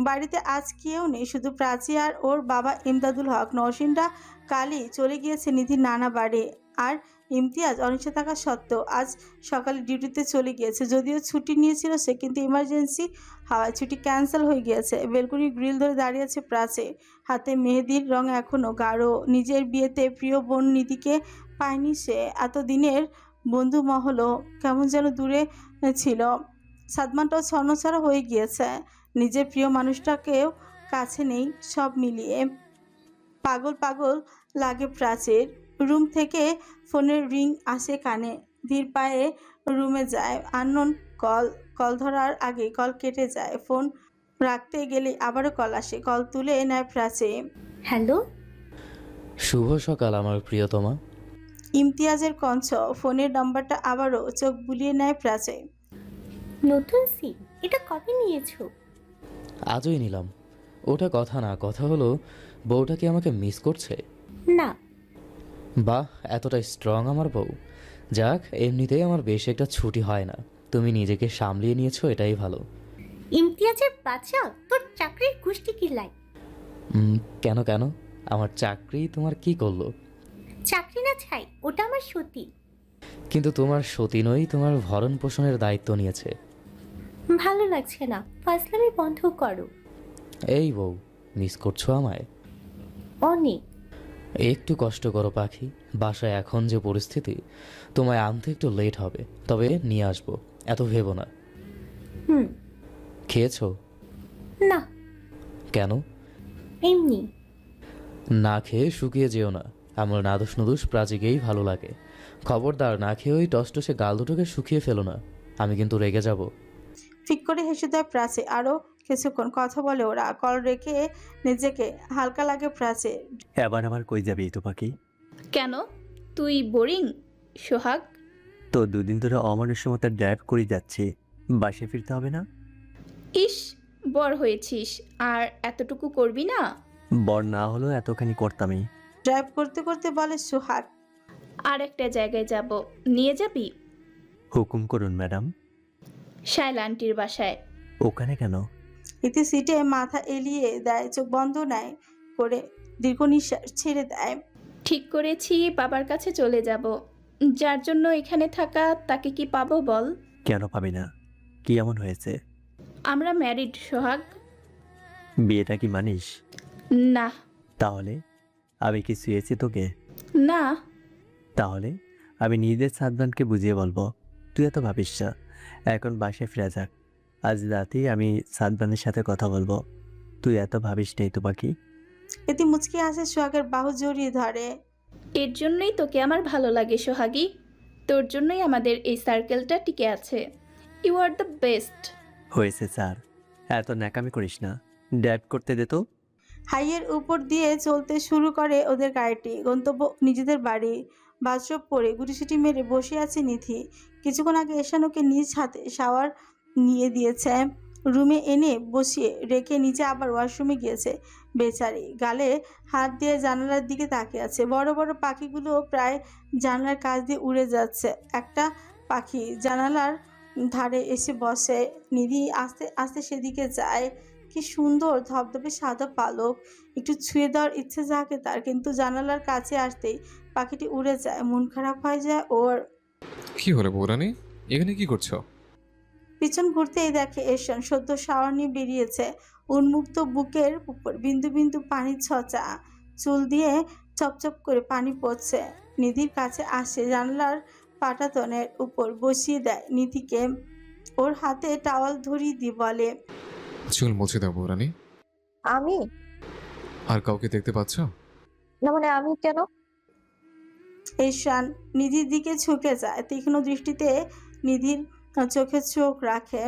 বাড়িতে আজ কেউ নেই, শুধু প্রাচী আর ওর বাবা ইমদাদুল হক। নওশিনরা কালই চলে গিয়েছে নিধির নানা বাড়ি, আর ইমতিয়াজ অনিচ্ছা থাকা সত্ত্বেও আজ সকালে ডিউটিতে চলে গিয়েছে। যদিও ছুটি নিয়েছিল সে, কিন্তু ইমার্জেন্সি হওয়ায় ছুটি ক্যান্সেল হয়ে গিয়েছে। বেলকুনির গ্রিল ধরে দাঁড়িয়ে আছে প্রাচী, হাতে মেহেদির রং এখনও গাঢ়। নিজের বিয়েতে প্রিয় বোন নিধিকে পায়নি সে। এতদিনের বন্ধু মহলও কেমন যেন দূরে ছিল। সাদমানটাও ছন্নছাড়া হয়ে গিয়েছে। নিজের প্রিয় মানুষটাকেও কাছে নেই। সব মিলিয়ে পাগল পাগল লাগে প্রাচীর। রুম থেকে ফোনের রিং আসে কানে। ধীর পায়ে রুমে যায়। আননোন কল ধরার আগে কল কেটে যায়। ফোন রাখতে গেলে আবারও কল আসে। কল তুলে নেয় প্রাচীর। হ্যালো, শুভ সকাল আমার প্রিয়তমা। ইমতিয়াজের কণ্ঠ। ফোনের নাম্বারটা আবারও চোখ বুলিয়ে নেয় প্রাচীর। নতুন সিম, এটা কবে নিয়েছো? আজই নিলাম। ওটা কথা না, কথা হলো বউটা কি আমাকে মিস করছে? না। বাহ, এতটাই স্ট্রং আমার বউ। যাক, এমনিতেই আমার বেশি একটা ছুটি হয় না। তুমি নিজেকে সামলিয়ে নিয়েছো, এটাই ভালো। ইমতিয়াজের বাচ্চা, তোর চাকরির গোষ্ঠী কি লাই? কেন কেন? আমার চাকরি তোমার কি করলো? চাকরি না ছাই, ওটা আমার সতী। কিন্তু তোমার সতী নই, তোমার ভরণ পোষণের দায়িত্ব নিয়েছে। ভালো লাগছে না, ফাজলামি বন্ধ করো। এই বউ, মিস করছো আমায়? অনেক। একটু কষ্ট করো পাখি। বাসায় এখন যে পরিস্থিতি, তোমায় আনতে একটু লেট হবে, তবে নিয়ে আসবো, এত ভেবো না। খেয়েছো? না। কেন? এমনি। না খেয়ে শুকিয়ে যেও না। আমার নাদুস নুদুস প্রাচীকেই ভালো লাগে। খবরদার না খেয়ে ওই টসটসে গাল দুটোকে শুকিয়ে ফেলো না। আমি কিন্তু রেগে যাব। ফিক করে হেসে দেয় প্রাচী। আরও কিছুক্ষণ কথা বলে ওরা। কল রেখে নিজেকে হালকা লাগে প্রাচী। এবার আবার কই যাবি ইতু পাখি? কেন? তুই বোরিং সোহাগ? তো দুদিন ধরে অমানুষ্য মতো ড্রাইভ করে যাচ্ছি, বাসে ফিরতে হবে না? ইস, বড় হয়েছিস আর এতটুকু করবি না? বর না হলেও এতখানি করতামই। ড্রাইভ করতে করতে বলে সোহাগ। আর একটা জায়গায় যাব, নিয়ে যাবি? হুকুম করুন ম্যাডাম। শায়লা আন্টির বাসায়। ওখানে কেন? ইতি সিটে মাথা এলিয়ে দেয়, চোখ বন্ধ নেয় করে দীর্ঘ নিঃশ্বাস ছেড়ে দেয়। ঠিক করেছি বাবার কাছে চলে যাব। যার জন্য এখানে থাকা তাকে কি পাবো বল? কেন পাবি না? কি এমন হয়েছে? আমরা ম্যারিড সোহাগ। বিয়েটা কি মানিস? না। তাহলে আমি কি শুয়েছি তোকে? না। তাহলে আমি নিজের সাদবানকে বুঝিয়ে বলবো। তুই এত ভাবিস না, এখন বাসায় ফিরে যাক। আজ রাতেই আমি সাদবানের সাথে কথা বলবো। তুই এত ভাবিস নেই তো বাকি। ইতি মুচকি আসে, সোহাগের বাহু জড়িয়ে ধরে। এর জন্যই তোকে আমার ভালো লাগে সোহাগী। তোর জন্যই আমাদের এই সার্কেলটা টিকে আছে। You are the best. হয়েছে স্যার, এত ন্যাকামি করিস না, ড্রাইভ করতে দে তো। হাইয়ের উপর দিয়ে চলতে শুরু করে ওদের গাড়িটি। গন্তব্য নিজেদের বাড়ি। বাথরব পরে গুটিসুটি মেরে বসে আছে নিধি। কিছুক্ষণ আগে এশানোকে নিজ হাতে শাওয়ার নিয়ে দিয়েছে, রুমে এনে বসিয়ে রেখে নিচে আবার ওয়াশরুমে গিয়েছে বেচারি। গালে হাত দিয়ে জানালার দিকে তাকিয়ে আছে। বড় বড় পাখিগুলো প্রায় জানালার কাছ দিয়ে উড়ে যাচ্ছে। একটা পাখি জানালার ধারে এসে বসে। নিধি আস্তে আস্তে সেদিকে যায়। কি সুন্দর ধবধবে সাদা পালক, একটু ছুঁয়ে দেওয়ার ইচ্ছে জাগে তার, কিন্তু জানালার কাছে আসতেই পাখিটি উড়ে যায়। মন খারাপ হয়ে যায় ওর। কি হলো বৌরানী, এখানে কি করছো? পিছন ঘুরতেই দেখে এশান সদ্য শাওয়ার নিয়ে বেরিয়েছে। উন্মুক্ত বুকের উপর বিন্দু বিন্দু পানির ছচা, চুল দিয়ে চপচপ করে পানি পড়ছে। নিধির কাছে আসে, জানলার পাটাতনের উপর বসিয়ে দেয় নিধিকে। ওর হাতে টাওয়াল ধরিয়ে দিয়ে বলে, চুল মুছে দাও বৌরানী। আমি? আর কাউকে দেখতে পাচ্ছ? না মানে আমি কেন? এশান নিধির দিকে ঝুঁকে যায়, তীক্ষ্ণ দৃষ্টিতে নিধির চোখে চোখ রাখে।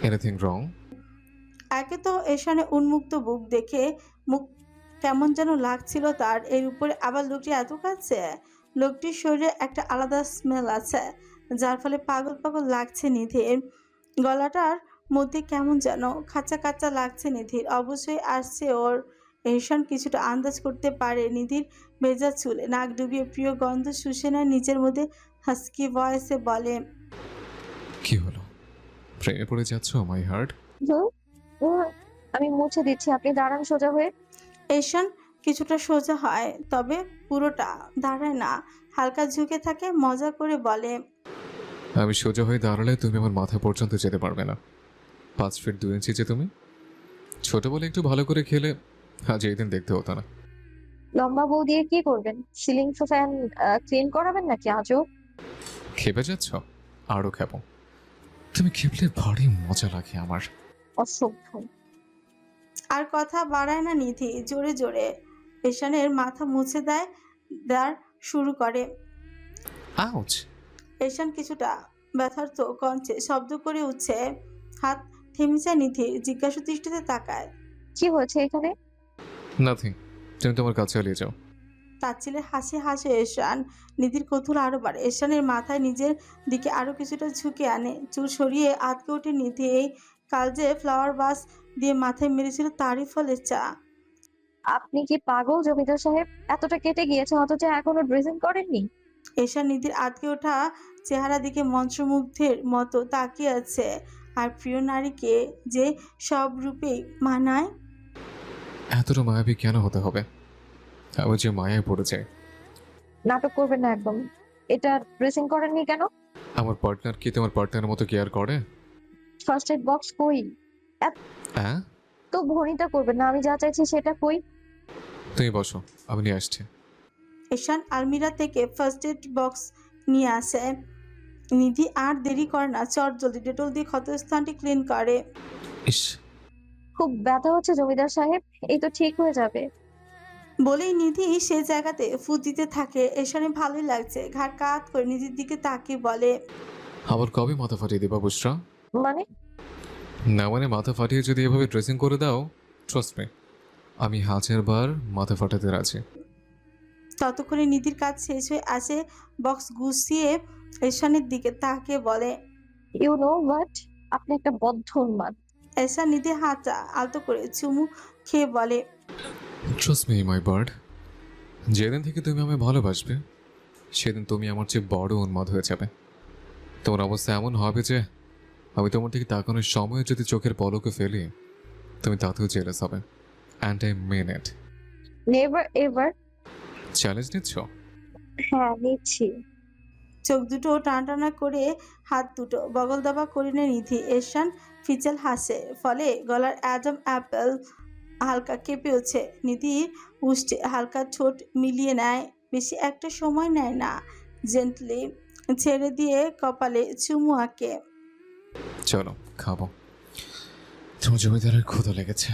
Anything wrong? একে তো এশানের উন্মুক্ত বুক দেখে মুখ কেমন যেন লাগছিল তার, এর উপরে আবার লোকটি এত কাছে। লোকটির শরীরে একটা আলাদা স্মেল আছে, যার ফলে পাগল পাগল লাগছে নিধির। গলাটার মধ্যে কেমন যেন খাঁচা খাঁচা লাগছে নিধির। অবশ্যই আসছে ওর। এহসান কিছুটা আন্দাজ করতে পারে নিধির ভেজা চুলে নাক ডুবিয়ে প্রিয় গন্ধ শুষে নেয় নিজের মধ্যে। হাস্কি ভয়েসে বলে, কি হলো, প্রেমে পড়ে যাচ্ছ মাই হার্ট? আমি মুছে দিচ্ছি, আপনি দাঁড়ান সোজা হয়ে। এহসান কিছুটা সোজা হয়, তবে পুরোটা দাঁড়ায় না, হালকা ঝুঁকে থাকে। মজা করে বলে, আমি সোজা হয়ে দাঁড়ালে তুমি আমার মাথা পর্যন্ত যেতে পারবে না। 5 ফিট 2 ইঞ্চি যে তুমি। ছোট বলে একটু ভালো করে খেলে আজ এই দিন দেখতে হতো না। লম্বা বউ দিয়ে কি করবেন? সিলিং ফ্যান ক্লিন করাবেন নাকি আজও? খেপে যাচ্ছ? আরো খেপো। তুমি খেপলে ভারী মজা লাগে আমার। অসভ্য। আর কথা বাড়ায় না নিধি, জোরে জোরে এহসানের মাথা মুছে দেওয়ার শুরু করে। আউচ! এহসান কিছুটা ব্যথার্থ কণ্ঠে শব্দ করে উঠছে। হাত থেমে যায় নিধির, জিজ্ঞাসা দৃষ্টিতে তাকায়। কি হয়েছে এখানে? নাথিং, তুমি তোমার কাছে চালিয়ে যাও। তাচ্ছিলে হাসি হাসে এহসান। নিধির কৌতূহল আরো বাড়ে। এহসানের মাথায় নিজের দিকে আরো কিছুটা ঝুঁকে আনে, চুল সরিয়ে আটকে ওঠে নিধি। এই কাল যে ফ্লাওয়ার বাস দিয়ে মাথায় মেরেছিল তারই ফলে চা। আপনি কি পাগল জমিদার সাহেব? এতটা কেটে গিয়েছে অথচ এখনো ড্রেসিং করেননি? এহসান নিধির আটকে ওঠা চেহারা দিকে মন্ত্রমুগ্ধের মতো তাকিয়ে আছে। আর প্রিয় নারীকে যে সব রূপেই মানায়। এতটা মায়াবী কেন হতে হবে? আমি যে মায়ায় পড়ে যাই। নাটক করবেন না একদম। এটা ড্রেসিং করেননি কেন? আমার পার্টনার কি তোমার পার্টনারের মতো কেয়ার করে? ফার্স্ট এড বক্স কই? হ্যাঁ, তো ভনিতা করবেন না, আমি যা চাইছি সেটা কই? তুমি বসো, আমি নিয়ে আসছি। এহসান আলমিরা থেকে ফার্স্ট এড বক্স নিয়ে আসে। নিধি আর দেরি করে না, চট জলদি ডেটল দিয়ে ক্ষতস্থানটি ক্লিন করে। ইস, খুব ব্যথা হচ্ছে জমিদার সাহেব, এই তো ঠিক হয়ে যাবে। বলেই নিধি সেই জায়গাতে ফু দিতে থাকে। এহসানে ভালোই লাগছে, ঘাড় কাত করে নিধির দিকে তাকিয়ে বলে, আবার কবে মাথা ফাটিয়ে দিবা বুসরা? মানে না মানে মাথা ফাটিয়ে যদি এভাবে ড্রেসিং করে দাও, ট্রাস্ট মি, আমি 1000বার মাথা ফাটাতে রাজি। ততক্ষণে নিধির কাজ শেষ হয়ে আসে, বক্স গুছিয়ে এরশানের দিকে তাকিয়ে বলে, ইউ নো হোয়াট, আপনি একটা বদ্ধ উন্মাদ। এরশান নিধির হাতটা আলতো করে চুমু খেয়ে বলে, ট্রাস্ট মি মাই বার্ড, যেদিন থেকে তুমি আমায় ভালোবাসবে সেদিন তুমি আমার চেয়ে বড় উন্মাদ হয়ে যাবে। তোমার অবস্থা এমন হবে যে আমি তোমার দিকে তাকানোর সময় যদি চোখের পলকে ফেলি, তুমি তাতেও জেলাস হবে। And I mean it. Never ever. Challenge নিচ্ছ? হ্যাঁ নিচ্ছি। চোখ দুটো টানা করে হাত দুটো বগল দাবা করে নেয় নিধি। এরশান ফিচেল হাসে, ফলে গলার অ্যাডাম অ্যাপেল হালকা কেঁপে ওঠে। নিধি উষ্টে হালকা ঠোঁট মিলিয়ে নেয়, বেশি একটা সময় নেয় না, জেন্টলি ছেড়ে দিয়ে কপালে চুমু আঁকে। চলো খাবো, তোমার জমিদারের ক্ষুধা লেগেছে।